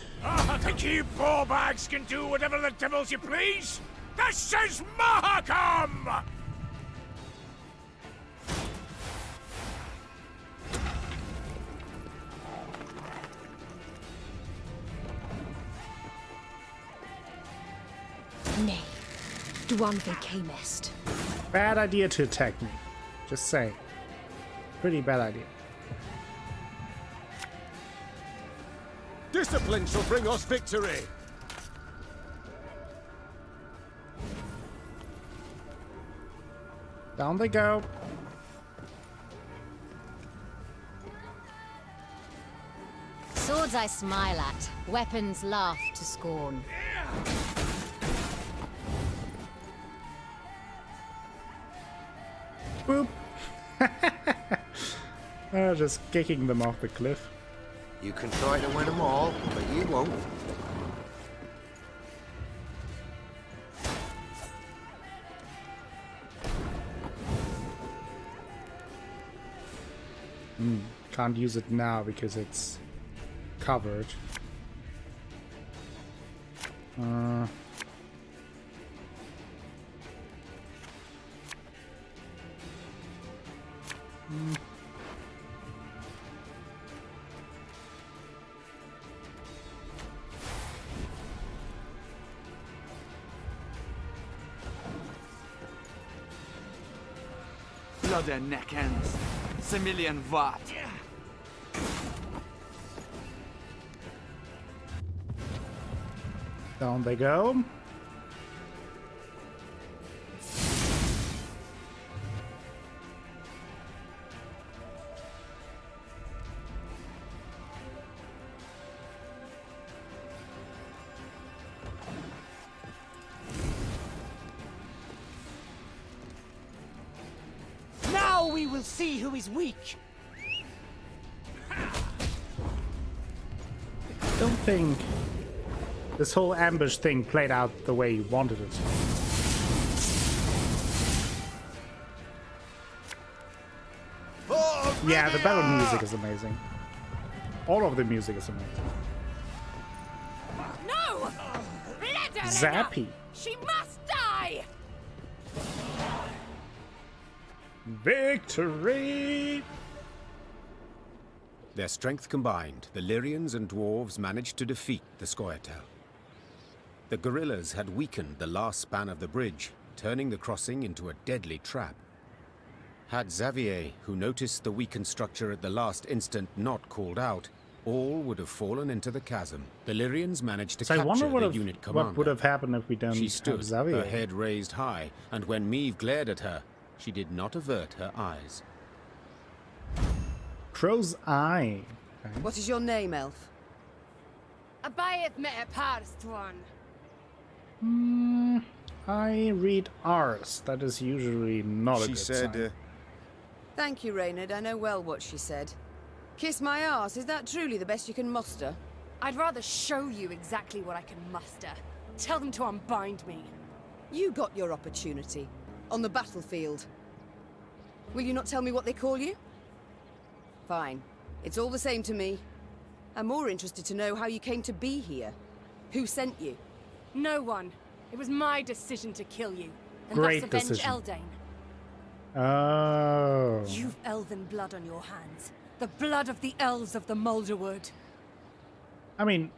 Think you ball bags can do whatever the devils you please? This is Mahakam! Nay, Dwanvin Kamest. Bad idea to attack me. Just say. Pretty bad idea. Discipline shall bring us victory. Down they go. Swords I smile at, weapons laugh to scorn. Boop. Just kicking them off the cliff. You can try to win them all, but you won't. Can't use it now because it's covered. Blood and neck ends. Similian Vat. Down they go. Now we will see who is weak. Don't think this whole ambush thing played out the way you wanted it. Yeah, the battle music is amazing. All of the music is amazing. No! Zappy. She must die! Victory! Their strength combined, the Lyrians and dwarves managed to defeat the Scoia'tael. The guerrillas had weakened the last span of the bridge, turning the crossing into a deadly trap. Had Xavier, who noticed the weakened structure at the last instant, not called out, all would have fallen into the chasm. The Lyrians managed to capture the unit commander. What would have happened if we don't She have stood, Xavier? her head raised high, and when Meve glared at her, she did not avert her eyes. Crow's Eye. Okay. What is your name, elf? Abayeth met a parst one. I read Ars. That is usually not a good sign. Thank you, Reynard. I know well what she said. Kiss my arse. Is that truly the best you can muster? I'd rather show you exactly what I can muster. Tell them to unbind me. You got your opportunity. On the battlefield. Will you not tell me what they call you? Fine. It's all the same to me. I'm more interested to know how you came to be here. Who sent you? No one. It was my decision to kill you. And Great thus avenge decision. Eldain. Oh. You've elven blood on your hands. The blood of the elves of the Moulderwood. I mean...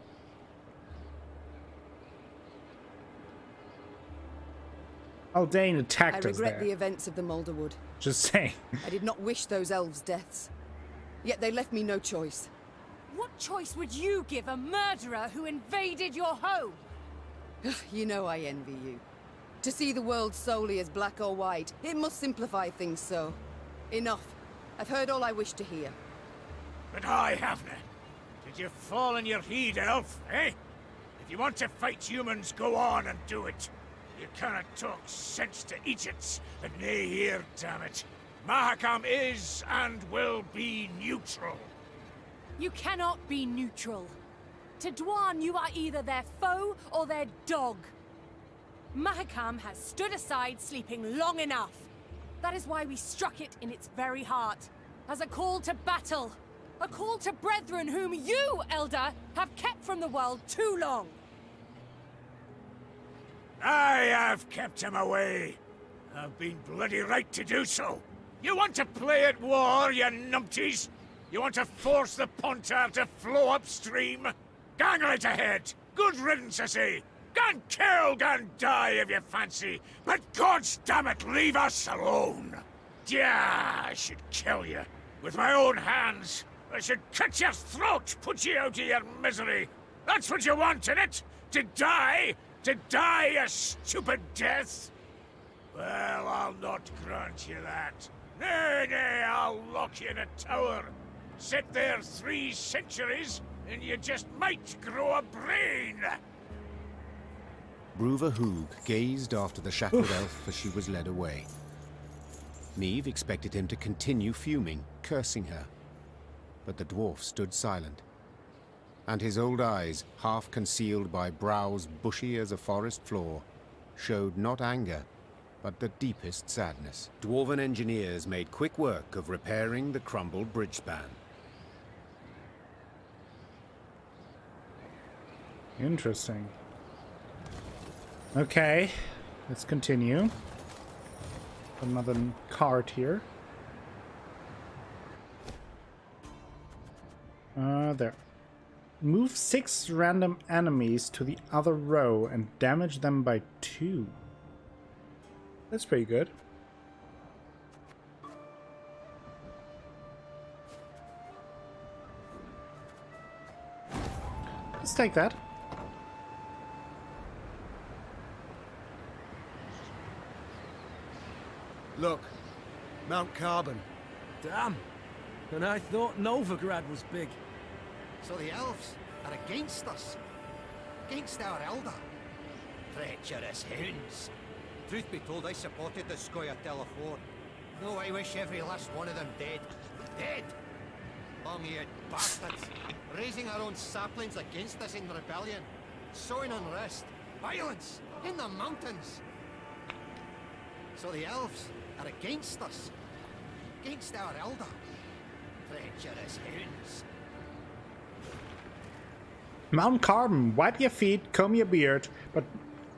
Eldain attacked us there. I regret the events of the Moulderwood. Just saying. I did not wish those elves' deaths. Yet they left me no choice. What choice would you give a murderer who invaded your home? You know I envy you. To see the world solely as black or white, it must simplify things so. Enough. I've heard all I wish to hear. But I haven't. Did you fall in your heed, elf, eh? If you want to fight humans, go on and do it. You cannot talk sense to idiots that nay here, damn it. Mahakam is and will be neutral. You cannot be neutral. To Dwan, you are either their foe or their dog. Mahakam has stood aside, sleeping long enough. That is why we struck it in its very heart. As a call to battle. A call to brethren whom you, Elder, have kept from the world too long. I have kept him away. I've been bloody right to do so. You want to play at war, you numpties? You want to force the Pontar to flow upstream? Gang right ahead. Good riddance, I say. Gan kill, gan die if you fancy. But God's damn it, leave us alone. Yeah, I should kill you. With my own hands. I should cut your throat, put you out of your misery. That's what you want, innit? To die? To die a stupid death? Well, I'll not grant you that. Nay, nay, I'll lock you in a tower. Sit there 3 centuries, and you just might grow a brain. Bruva Hoog gazed after the shackled elf as she was led away. Meve expected him to continue fuming, cursing her. But the dwarf stood silent, and his old eyes, half concealed by brows bushy as a forest floor, showed not anger, but the deepest sadness. Dwarven engineers made quick work of repairing the crumbled bridge span. Interesting. Okay, let's continue. Another cart here. There. Move 6 random enemies to the other row and damage them by 2. That's pretty good. Let's take that. Look, Mount Carbon. Damn. And I thought Novigrad was big. So the elves are against us. Against our elder. Treacherous hounds. Truth be told, I supported the Scoia Telephone. No, I wish every last one of them dead. Dead! Long-eared bastards. Raising our own saplings against us in rebellion. Sowing unrest. Violence. In the mountains. So the elves are against us. Against our elder. Treacherous hounds. Mount Carbon, wipe your feet, comb your beard, but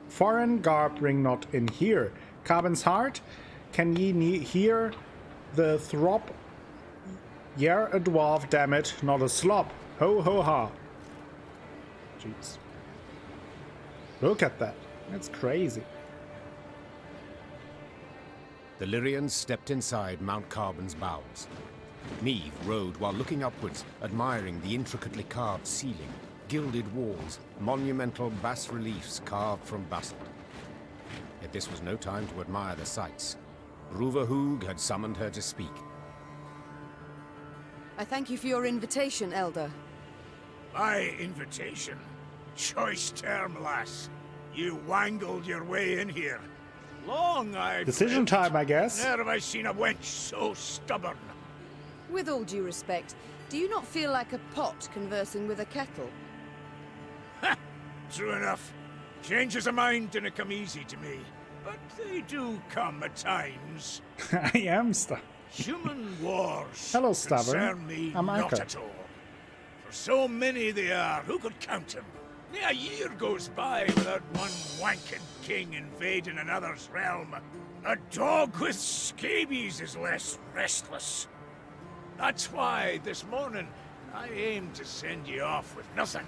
foreign garb bring not in here. Carbon's heart, can ye hear the throb? Ye're a dwarf, damn it, not a slop. Ho ho ha. Jeez. Look at that. That's crazy. The Lyrians stepped inside Mount Carbon's bowels. Meve rode while looking upwards, admiring the intricately carved ceiling, gilded walls, monumental bas-reliefs carved from basalt. Yet this was no time to admire the sights. Bruva Hoog had summoned her to speak. I thank you for your invitation, Elder. My invitation? Choice term, lass. You wangled your way in here. Long I've Decision lived. time, I guess. Never have I seen a wench so stubborn. With all due respect, do you not feel like a pot conversing with a kettle? Ha! True enough. Changes of mind didn't come easy to me. But they do come at times. I am stuck. Human wars Hello, Stubborn. concern me I'm not Anka. at all. For so many they are, who could count them? A year goes by without one wanking king invading another's realm. A dog with scabies is less restless. That's why this morning I aimed to send you off with nothing.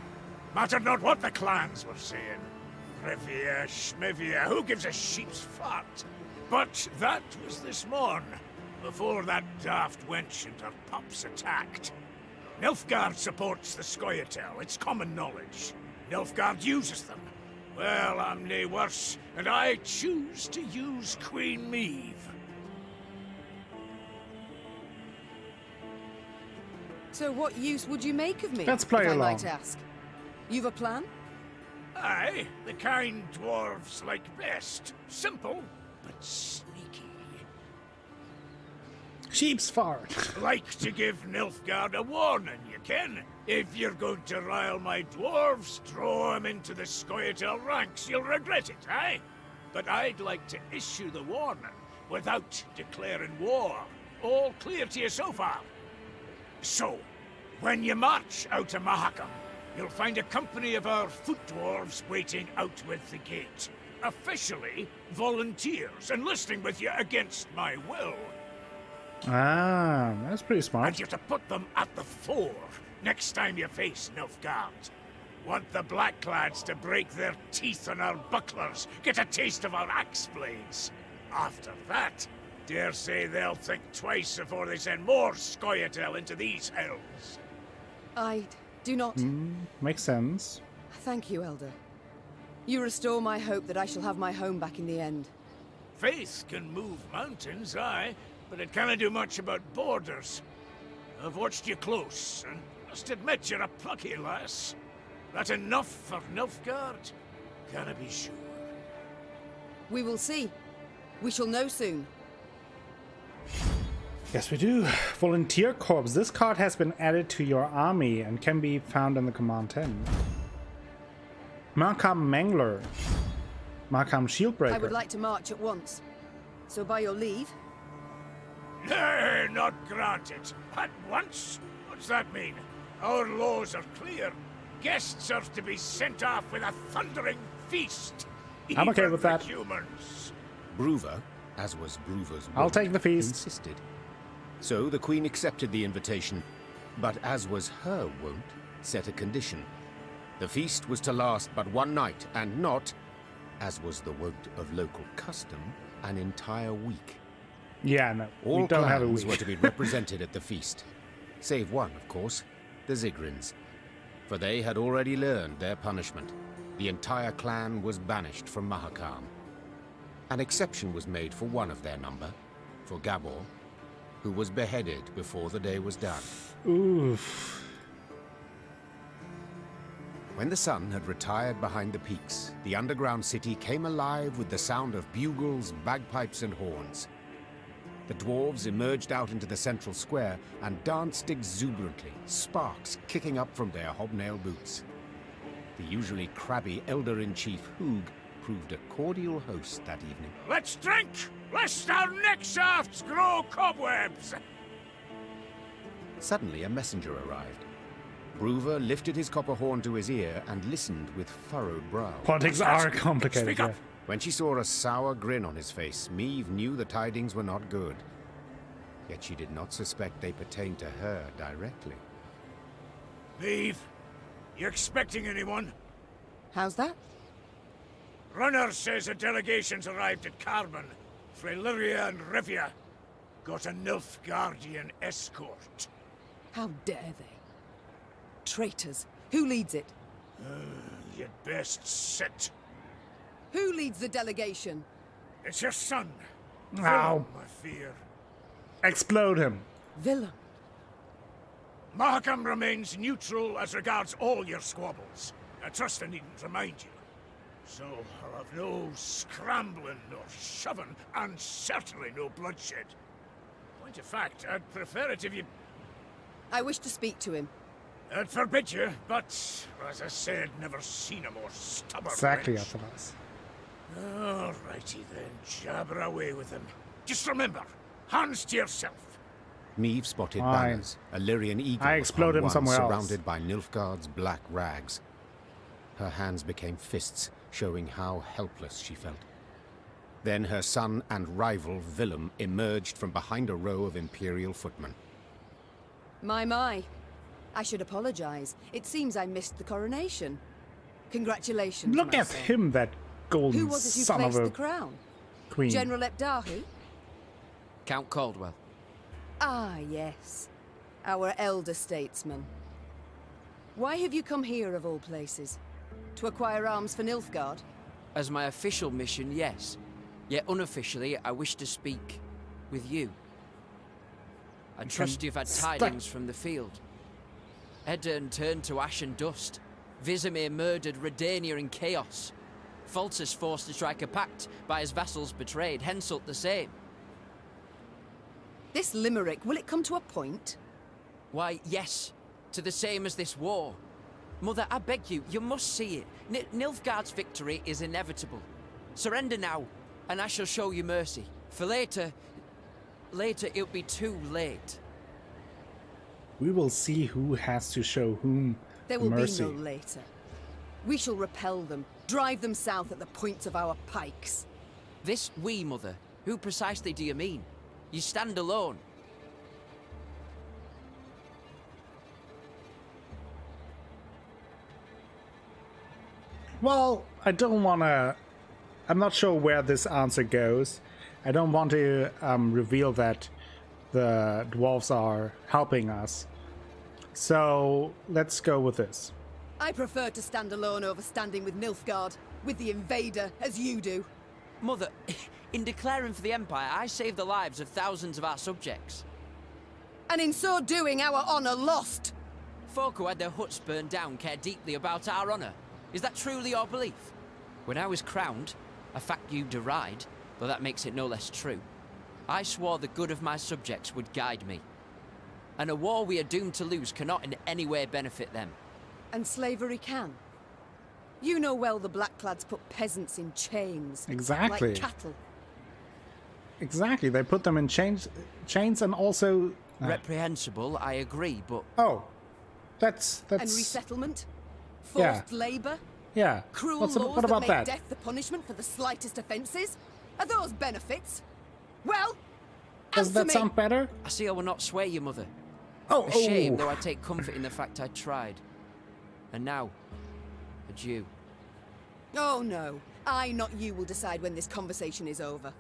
Mattered not what the clans were saying. Rivia, Schmivia, who gives a sheep's fart? But that was this morn, before that daft wench and her pups attacked. Nilfgaard supports the Scoia'tael, it's common knowledge. Nilfgaard uses them. Well, I'm nae worse, and I choose to use Queen Meve. So what use would you make of me, Let's play if I along. might ask? You've a plan? Aye, the kind dwarves like best. Simple, but sneaky. Sheep's fart. Like to give Nilfgaard a warning, you ken. If you're going to rile my dwarves, throw 'em into the Scoia'tael ranks. You'll regret it, aye? But I'd like to issue the warning without declaring war. All clear to you so far? So, when you march out of Mahakam, you'll find a company of our foot dwarves waiting out with the gate. Officially, volunteers enlisting with you against my will. Ah, that's pretty smart. And you're to put them at the fore next time you face Nilfgaard. Want the Blackclads to break their teeth on our bucklers, get a taste of our axe blades. After that, dare say they'll think twice before they send more Scoia'tael into these hells. I do not. Makes sense. Thank you, Elder. You restore my hope that I shall have my home back in the end. Faith can move mountains, aye, but it can't do much about borders. I've watched you close, and must admit you're a plucky lass. That enough for Nilfgaard? Can I be sure? We will see. We shall know soon. Yes, we do. Volunteer Corps. This card has been added to your army and can be found in the command 10. Markham Mangler. Markham Shieldbreaker. I would like to march at once. So by your leave... Nay, not granted. At once? What's that mean? Our laws are clear. Guests are to be sent off with a thundering feast. I'm okay Even with the that. Humans. Bruver, as was Bruver's I'll wont, take the feast. insisted. So the Queen accepted the invitation, but as was her wont, set a condition. The feast was to last but one night, and not, as was the wont of local custom, an entire week. Yeah, no. All we don't have a clans week. were to be represented at the feast, save one, of course, the Zigrins. For they had already learned their punishment. The entire clan was banished from Mahakam. An exception was made for one of their number, for Gabor, who was beheaded before the day was done. Oof. When the sun had retired behind the peaks, the underground city came alive with the sound of bugles, bagpipes, and horns. The dwarves emerged out into the central square and danced exuberantly, sparks kicking up from their hobnail boots. The usually crabby Elder-in-Chief Hoog proved a cordial host that evening. Let's drink, lest our neck shafts grow cobwebs. Suddenly a messenger arrived. Bruver lifted his copper horn to his ear and listened with furrowed brow. Politics are complicated. Speak up. Yeah. When she saw a sour grin on his face, Meve knew the tidings were not good. Yet she did not suspect they pertained to her directly. Meve, you expecting anyone? How's that? Runner says a delegation's arrived at Carbon. Lyria and Rivia. Got a Nilfgaardian escort. How dare they? Traitors. Who leads it? You'd best sit. Who leads the delegation? It's your son. Ow. I fear. Explode him. Willem. Mahakam remains neutral as regards all your squabbles. I trust I needn't remind you. So I'll have no scrambling or shoving, and certainly no bloodshed. Point of fact, I'd prefer it if you... I wish to speak to him. I'd forbid you, but, as I said, never seen a more stubborn Exactly, wretch. Athanas. Alrighty then, jabber away with him. Just remember, hands to yourself. Meve spotted Fine. banners. A Lyrian eagle I was exploded him hung somewhere else. surrounded by Nilfgaard's black rags. Her hands became fists, showing how helpless she felt. Then her son and rival, Willem, emerged from behind a row of Imperial footmen. My. I should apologize. It seems I missed the coronation. Congratulations, Look my at son. him, that golden Who was it who son of placed a the crown? queen. General Ebdahi? Count Caldwell. Ah, yes. Our elder statesman. Why have you come here, of all places? To acquire arms for Nilfgaard? As my official mission, yes. Yet unofficially, I wish to speak with you. I trust you've had tidings from the field. Edirn turned to ash and dust. Vizimir murdered Redania in chaos. Foltest forced to strike a pact by his vassals betrayed, Henselt the same. This limerick, will it come to a point? Why, yes. To the same as this war. Mother, I beg you, you must see it. Nilfgaard's victory is inevitable. Surrender now, and I shall show you mercy. For later it'll be too late. We will see who has to show whom There will mercy. be no later. We shall repel them, drive them south at the points of our pikes. This we, Mother? Who precisely do you mean? You stand alone. Well, I don't want to... I'm not sure where this answer goes. I don't want to reveal that the dwarves are helping us. So, let's go with this. I prefer to stand alone over standing with Nilfgaard, with the invader, as you do. Mother, in declaring for the Empire, I saved the lives of thousands of our subjects. And in so doing, our honor lost. Folk who had their huts burned down care deeply about our honor. Is that truly your belief? When I was crowned, a fact you deride, though that makes it no less true, I swore the good of my subjects would guide me. And a war we are doomed to lose cannot in any way benefit them. And slavery can. You know well the Blackclads put peasants in chains. Exactly. Like cattle. Exactly, they put them in chains and also... Reprehensible, I agree, but... Oh, that's... And resettlement? Forced labor? Yeah. Cruel What laws about that that? make death the punishment for the slightest offences? Are those benefits? Well, Does answer that me. sound better? I see I will not sway you, Mother. Oh, A shame, though I take comfort in the fact I tried. And now, adieu. Oh no, I, not you, will decide when this conversation is over.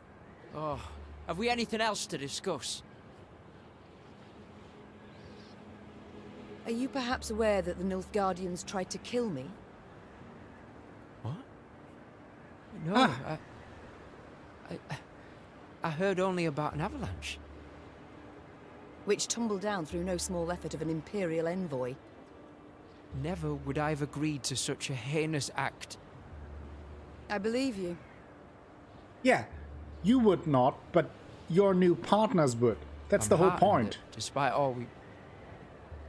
Oh, have we anything else to discuss? Are you perhaps aware that the Nilfgaardians tried to kill me? What? No, I heard only about an avalanche. Which tumbled down through no small effort of an Imperial envoy. Never would I have agreed to such a heinous act. I believe you. Yeah, you would not, but your new partners would. That's the whole heartened point. that despite all we...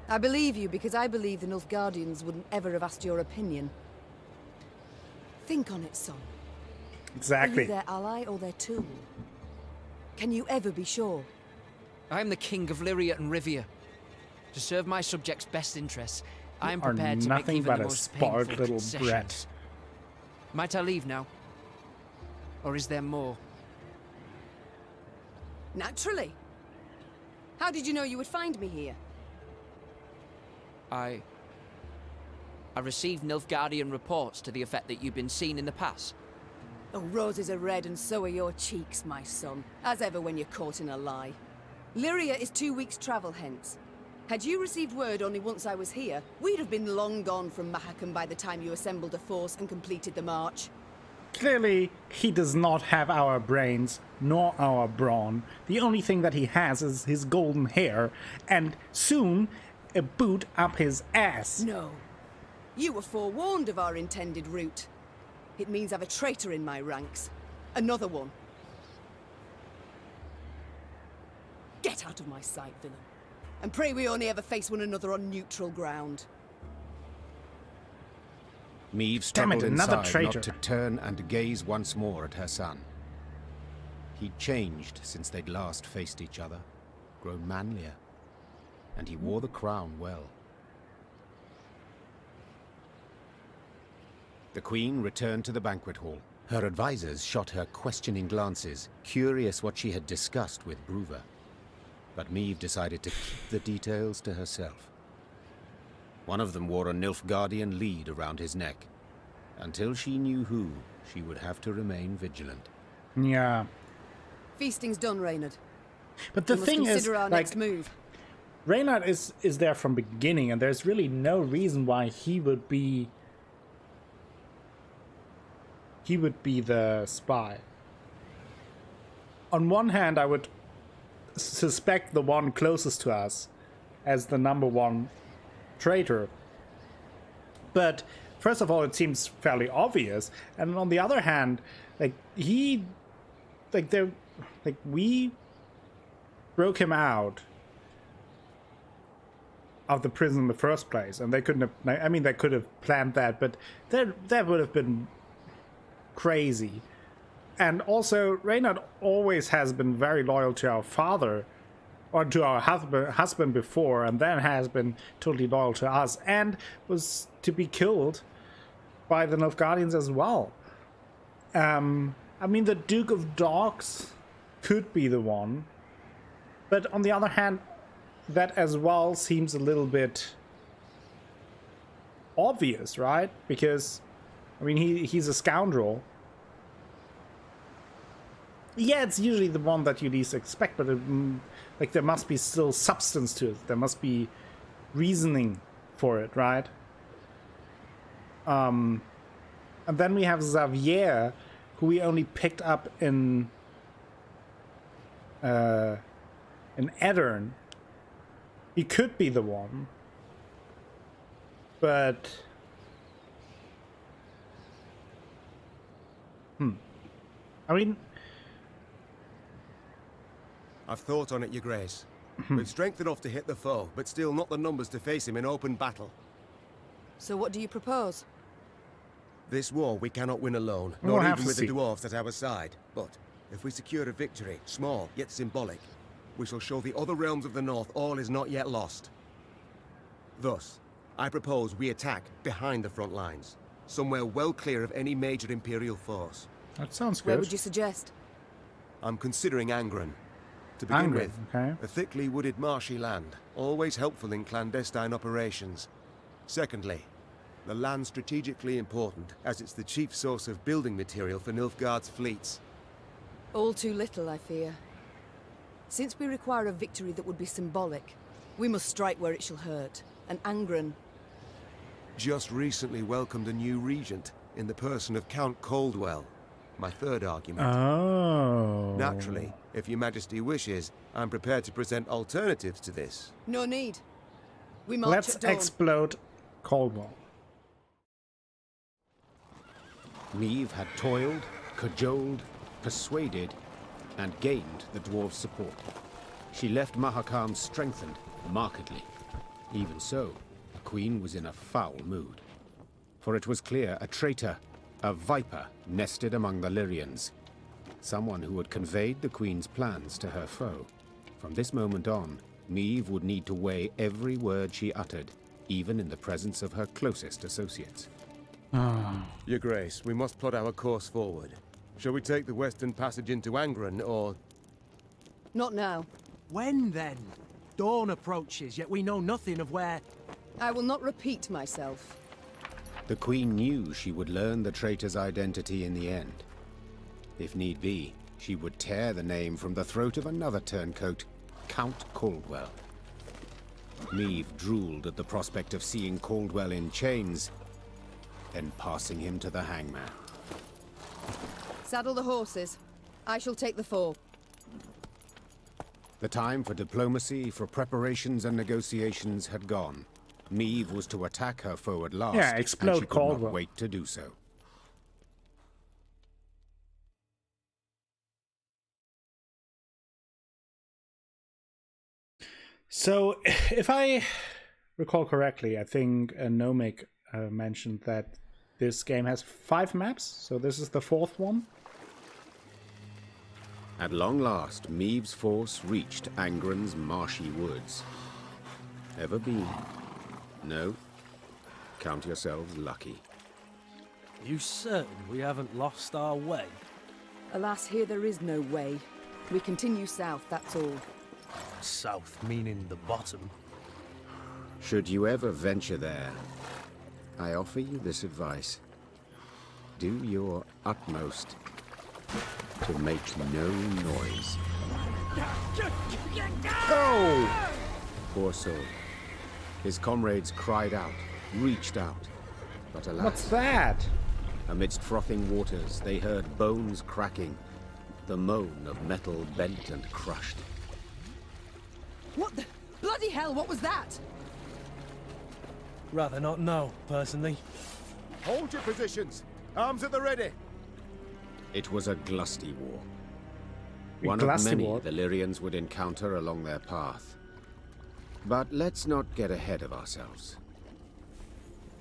I believe you because I believe the Nilfgaardians wouldn't ever have asked your opinion. Think on it, son. Are Exactly. you their ally or their tool? Can you ever be sure? I am the king of Lyria and Rivia. To serve my subjects' best interests, I am You are prepared to make nothing even but the a most spoiled painful little concessions. brat. Might I leave now? Or is there more? Naturally. How did you know you would find me here? I received Nilfgaardian reports to the effect that you've been seen in the pass. Oh, roses are red and so are your cheeks, my son. As ever when you're caught in a lie. Lyria is 2 weeks' travel hence. Had you received word only once I was here, we'd have been long gone from Mahakam by the time you assembled a force and completed the march. Clearly, he does not have our brains, nor our brawn. The only thing that he has is his golden hair, and soon, a boot up his ass. No. You were forewarned of our intended route. It means I've a traitor in my ranks. Another one. Get out of my sight, villain. And pray we only ever face one another on neutral ground. Meve struggled inside not to turn and gaze once more at her son. He'd changed since they'd last faced each other, grown manlier, and he wore the crown well. The Queen returned to the banquet hall. Her advisors shot her questioning glances, curious what she had discussed with Bruver. But Meve decided to keep the details to herself. One of them wore a Nilfgaardian lead around his neck. Until she knew who, she would have to remain vigilant. Yeah. Feasting's done, Reynard. But the thing is, our next move. Reynard is there from beginning, and there's really no reason why he would be the spy. On one hand, I would suspect the one closest to us as the #1 traitor. But first of all, it seems fairly obvious, and on the other hand, we broke him out of the prison in the first place, and they couldn't have. I mean, they could have planned that, but that would have been crazy. And also, Reynard always has been very loyal to our father, or to our husband before, and then has been totally loyal to us, and was to be killed by the Nilfgaardians as well. I mean, the Duke of Dogs could be the one, but on the other hand, that as well seems a little bit obvious, right? Because, I mean, he's a scoundrel. Yeah, it's usually the one that you least expect, but there must be still substance to it. There must be reasoning for it, right? And then we have Xavier, who we only picked up in Eddern. He could be the one, but I mean, I've thought on it, Your Grace. We've strength enough to hit the foe, but still not the numbers to face him in open battle. So what do you propose? This war we cannot win alone, not even with the dwarves at our side. But if we secure a victory, small yet symbolic, we shall show the other realms of the north all is not yet lost. Thus, I propose we attack behind the front lines, somewhere well clear of any major Imperial force. That sounds good. Where would you suggest? I'm considering Angren. To begin with, okay. a thickly wooded marshy land, always helpful in clandestine operations. Secondly, the land strategically important, as it's the chief source of building material for Nilfgaard's fleets. All too little, I fear. Since we require a victory that would be symbolic, we must strike where it shall hurt. And Angren just recently welcomed a new regent in the person of Count Coldwell. My third argument. Oh. Naturally, if Your Majesty wishes, I'm prepared to present alternatives to this. No need. We march Let's at dawn. explode Coldwell. Meve had toiled, cajoled, persuaded, and gained the dwarves' support. She left Mahakam strengthened, markedly. Even so, the Queen was in a foul mood. For it was clear a traitor, a viper, nested among the Lyrians. Someone who had conveyed the Queen's plans to her foe. From this moment on, Meve would need to weigh every word she uttered, even in the presence of her closest associates. Your Grace, we must plot our course forward. Shall we take the western passage into Angren, or... Not now. When, then? Dawn approaches, yet we know nothing of where... I will not repeat myself. The Queen knew she would learn the traitor's identity in the end. If need be, she would tear the name from the throat of another turncoat, Count Coldwell. Meve drooled at the prospect of seeing Coldwell in chains, then passing him to the hangman. Saddle the horses. I shall take the fore. The time for diplomacy, for preparations and negotiations had gone. Meve was to attack her foe at last, Yeah, and explode she could Caldwell. not wait to do so. So, if I recall correctly, I think Nomic mentioned that this game has 5 maps, so this is the 4th one. At long last, Meve's force reached Angren's marshy woods. Ever been? No? Count yourselves lucky. You certain we haven't lost our way? Alas, here there is no way. We continue south, that's all. South meaning the bottom. Should you ever venture there, I offer you this advice. Do your utmost to make no noise. Oh! Poor soul. His comrades cried out, reached out, but alas... What's that? Amidst frothing waters, they heard bones cracking, the moan of metal bent and crushed. What the... bloody hell, what was that? Rather not know, personally. Hold your positions. Arms at the ready. It was a glusty war. A One glusty of many war? the Lyrians would encounter along their path. But let's not get ahead of ourselves.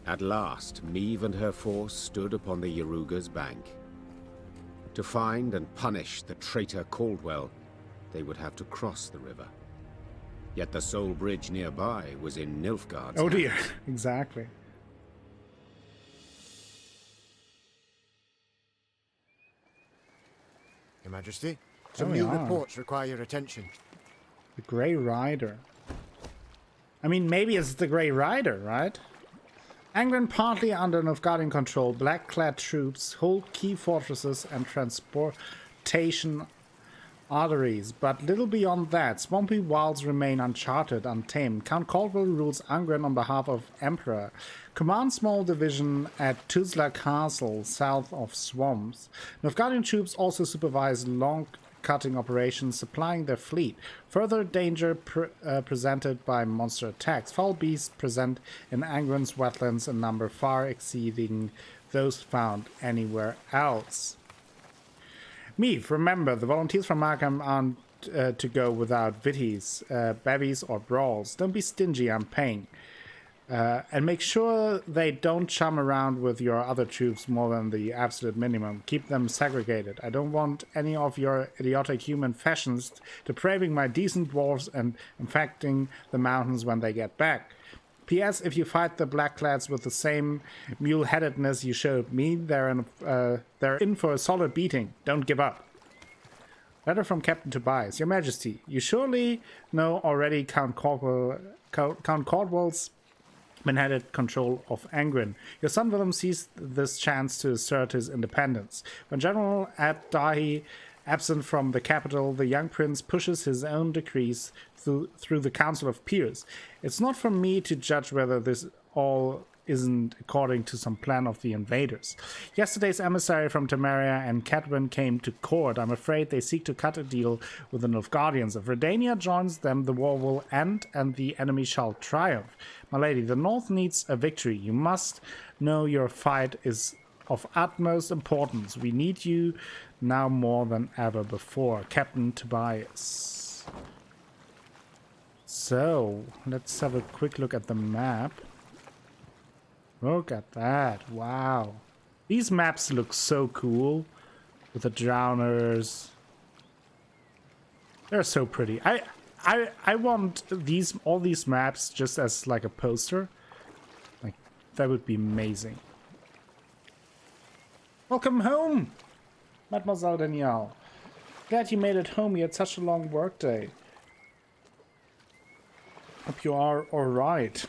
At last, Meve and her force stood upon the Yaruga's bank. To find and punish the traitor Caldwell, they would have to cross the river. Yet the sole bridge nearby was in Nilfgaard's Oh dear, hands. exactly. Your Majesty, some we new are. reports require your attention. The Grey Rider. I mean, maybe it's the Grey Rider, right? Angren partly under Nilfgaardian control, black-clad troops hold key fortresses and transportation arteries, but little beyond that. Swampy wilds remain uncharted, untamed. Count Caldwell rules Angren on behalf of Emperor. Command small division at Tuzla Castle, south of swamps. Nilfgaardian troops also supervise long-cutting operations, supplying their fleet. Further danger presented by monster attacks. Foul beasts present in Angren's wetlands in number far exceeding those found anywhere else. Meve, remember, the volunteers from Markham aren't to go without vitties, bevies, or brawls. Don't be stingy, I'm paying. And make sure they don't chum around with your other troops more than the absolute minimum. Keep them segregated. I don't want any of your idiotic human fashions depraving my decent dwarves and infecting the mountains when they get back. P.S. If you fight the Blackclads with the same mule-headedness you showed me, they're in for a solid beating. Don't give up. Letter from Captain Tobias. Your Majesty, you surely know already Count Caldwell's been-headed control of Angren. Your son Willem seized this chance to assert his independence. When General Ad-Dahi absent from the capital, the young prince pushes his own decrees through the Council of Peers. It's not for me to judge whether this all isn't according to some plan of the invaders. Yesterday's emissary from Temeria and Cadwin came to court. I'm afraid they seek to cut a deal with the Nilfgaardians. If Redania joins them, the war will end and the enemy shall triumph. My lady, the North needs a victory. You must know your fight is of utmost importance. We need you now more than ever before. Captain Tobias. So, let's have a quick look at the map. Look at that. Wow. These maps look so cool. With the drowners. They're so pretty. I want all these maps just as like a poster. Like, that would be amazing. Welcome home, Mademoiselle Danielle. Glad you made it home. You had such a long workday. Hope you are alright.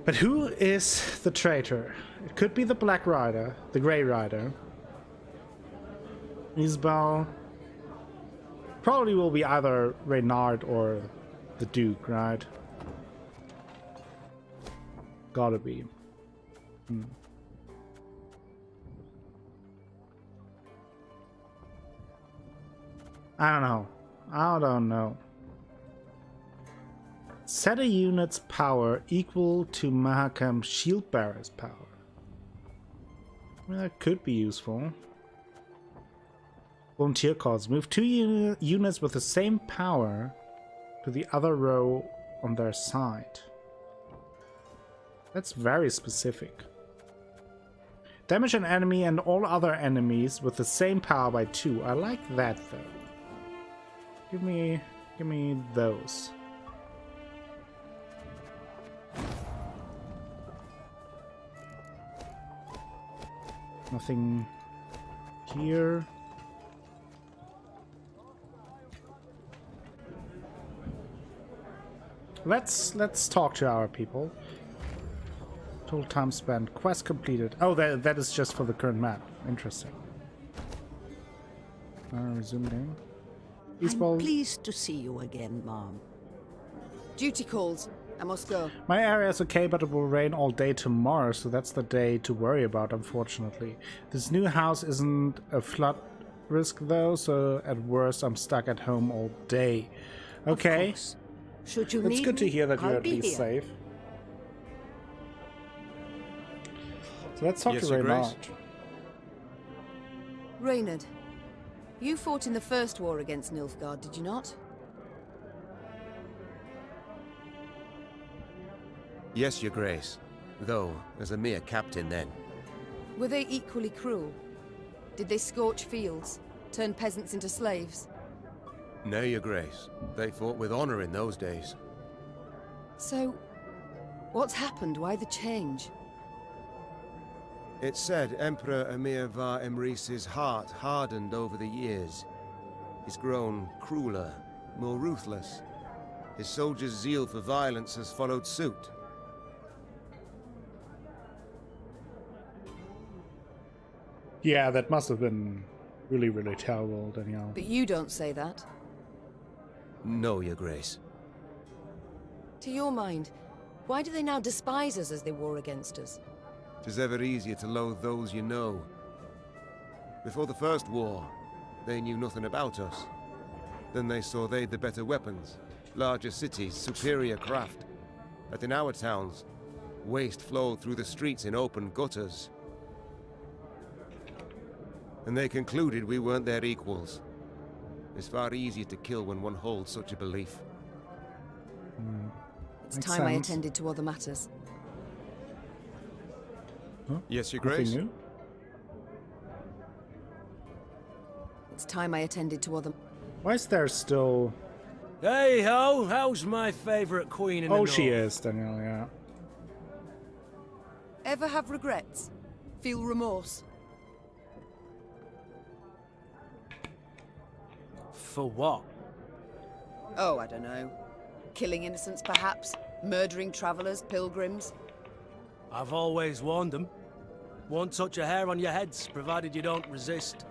But who is the traitor? It could be the Black Rider, the Grey Rider. Isbal. Probably will be either Reynard or the Duke, right? Gotta be. I don't know. I don't know. Set a unit's power equal to Mahakam's shield bearer's power. Well, that could be useful. Volunteer calls. Move 2 units with the same power to the other row on their side. That's very specific. Damage an enemy and all other enemies with the same power by 2. I like that though. Give me those. Nothing here. Let's talk to our people. Total time spent. Quest completed. Oh, that is just for the current map. Interesting. Resume game. I'm pleased to see you again, Mom. Duty calls. I must go. My area is okay, but it will rain all day tomorrow, so that's the day to worry about, unfortunately. This new house isn't a flood risk, though, so at worst I'm stuck at home all day. Okay. Should you It's need good to me, hear that you're I'll at be least here. safe. So let's talk to Reynard. Reynard, you fought in the first war against Nilfgaard, did you not? Yes, Your Grace. Though, as a mere captain then. Were they equally cruel? Did they scorch fields, turn peasants into slaves? No, Your Grace. They fought with honor in those days. So, what's happened? Why the change? It's said Emperor Emir var Emrys's heart hardened over the years. He's grown crueler, more ruthless. His soldiers' zeal for violence has followed suit. Yeah, that must have been really, really terrible, Danielle. But you don't say that. No, Your Grace. To your mind, why do they now despise us as they war against us? 'Tis ever easier to loathe those you know. Before the first war, they knew nothing about us. Then they saw they'd the better weapons, larger cities, superior craft. That in our towns, waste flowed through the streets in open gutters. And they concluded we weren't their equals. It's far easier to kill when one holds such a belief. It's time I attended to other matters. Huh? Yes, Your Grace. Nothing new? It's time I attended to other... Why is there still... Hey ho, how's my favourite queen in the Oh, north? she is, Danielle, yeah. Ever have regrets? Feel remorse? For what? Oh, I don't know. Killing innocents, perhaps? Murdering travelers, pilgrims? I've always warned them. Won't touch a hair on your heads, provided you don't resist.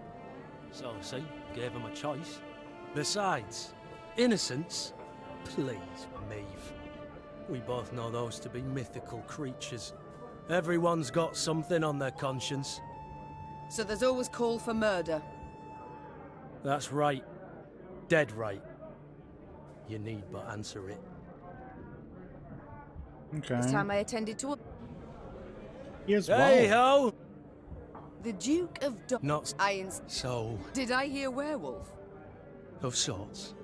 So, see, gave them a choice. Besides, innocence? Please, Meve. We both know those to be mythical creatures. Everyone's got something on their conscience. So there's always call for murder? That's right. Dead right. You need but answer it. Okay. It's time I attended to... Here's Hey ho! The Duke of Not Irons. so. Did I hear werewolf? Of sorts.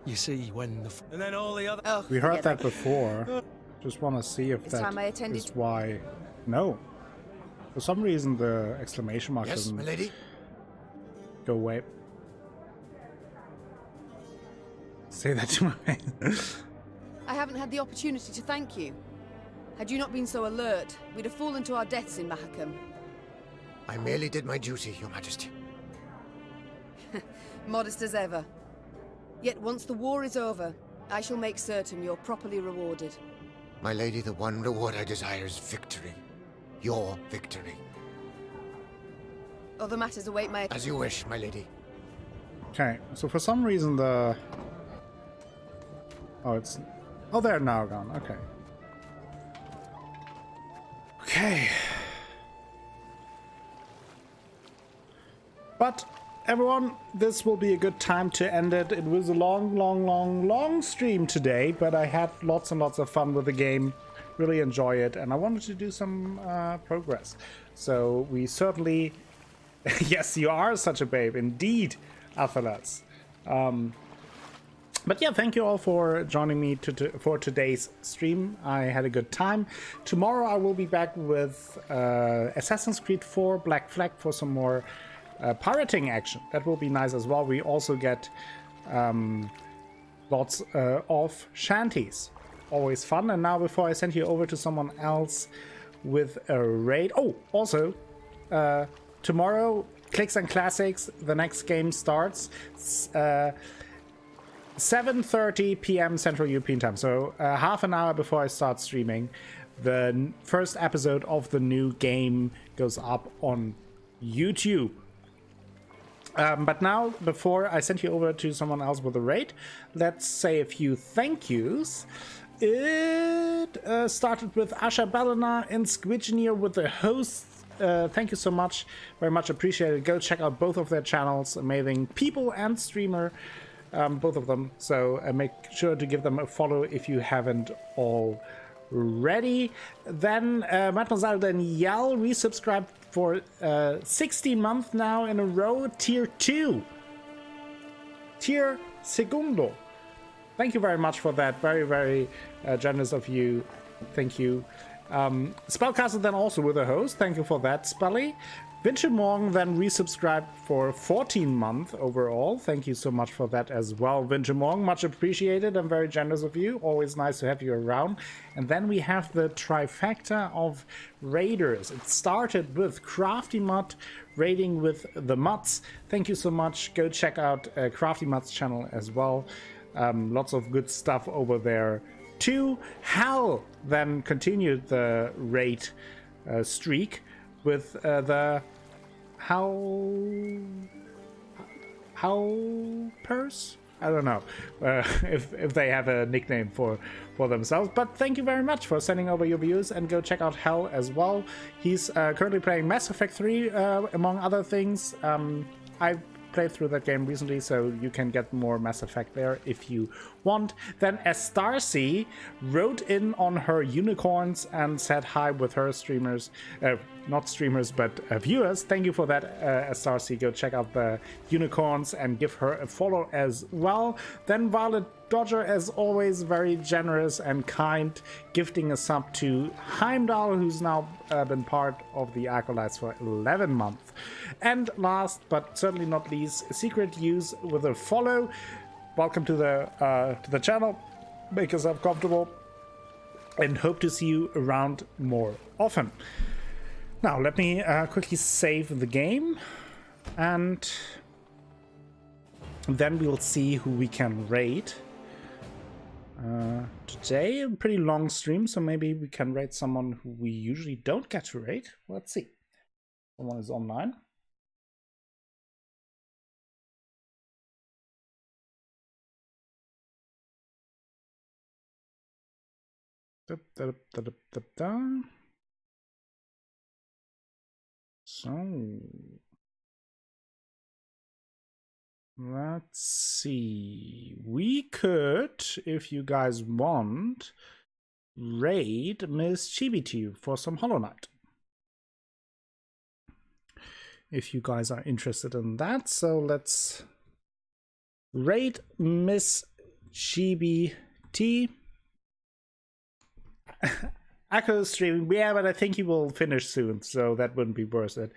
You see, when the... And then all the other... Oh, We heard forget that before. Just want to see if It's time I that attended is to- why... No. For some reason the exclamation mark Yes, doesn't my lady? go away. Say that to my I haven't had the opportunity to thank you. Had you not been so alert, we'd have fallen to our deaths in Mahakam. I merely did my duty, Your Majesty. Modest as ever. Yet once the war is over, I shall make certain you're properly rewarded. My lady, the one reward I desire is victory. Your victory. Other matters await my... As you wish, my lady. Okay, so for some reason the... Oh, it's... Oh, they're now gone. Okay. Okay. But everyone, this will be a good time to end it. It was a long stream today, but I had lots and lots of fun with the game. Really enjoy it, and I wanted to do some progress. So we certainly... Yes, you are such a babe, indeed, Athalas. But yeah, thank you all for joining me for today's stream. I had a good time. Tomorrow I will be back with Assassin's Creed 4 Black Flag for some more pirating action. That will be nice as well. We also get lots of shanties. Always fun. And now before I send you over to someone else with a raid... Oh, also, tomorrow, Clicks and Classics, the next game starts. 7:30 p.m. Central European Time, so half an hour before I start streaming, the first episode of the new game goes up on YouTube. But now, before I send you over to someone else with a raid, let's say a few thank yous. It started with Asha Balana and Squidgeneer with the hosts. Thank you so much, very much appreciated. Go check out both of their channels, amazing people and streamer. Both of them, so make sure to give them a follow if you haven't already. Then Mademoiselle Danielle resubscribed for 16 months now in a row, tier 2. Tier segundo. Thank you very much for that. Very, very generous of you. Thank you. Spellcaster then also with a host. Thank you for that, Spelly. Vinci Morgan then resubscribed for 14 months overall. Thank you so much for that as well, Vinci Morgan. Much appreciated and very generous of you. Always nice to have you around. And then we have the trifecta of raiders. It started with Crafty Mutt raiding with the Mutts. Thank you so much. Go check out Crafty Mutt's channel as well. Lots of good stuff over there too. Hal then continued the raid streak with the Howpers? I don't know if they have a nickname for themselves, but thank you very much for sending over your views, and go check out Hell as well. He's currently playing Mass Effect 3 among other things. I played through that game recently, so you can get more Mass Effect there if you want. Then Estarcy wrote in on her unicorns and said hi with her streamers, not streamers, but viewers. Thank you for that, Estarcy. Go check out the unicorns and give her a follow as well. Then Violet Dodger, as always, very generous and kind, gifting a sub to Heimdall, who's now been part of the Acolytes for 11 months. And last but certainly not least, Secret Use with a follow. Welcome to the channel. Make yourself comfortable, and hope to see you around more often. Now let me quickly save the game, and then we'll see who we can raid. Today, a pretty long stream, so maybe we can raid someone who we usually don't get to raid. Let's see. Someone is online. So let's see. We could, if you guys want, raid Miss Chibiti for some Hollow Knight. If you guys are interested in that, so let's raid Miss Chibiti. Akko streaming, yeah, but I think he will finish soon, so that wouldn't be worth it.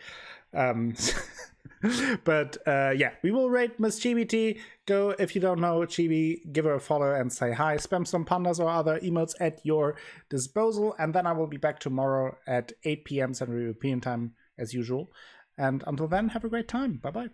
But yeah, we will raid Miss Chibi. Go, if you don't know Chibi, give her a follow and say hi. Spam some pandas or other emotes at your disposal, and then I will be back tomorrow at 8 p.m. Central European Time as usual. And until then, have a great time. Bye bye.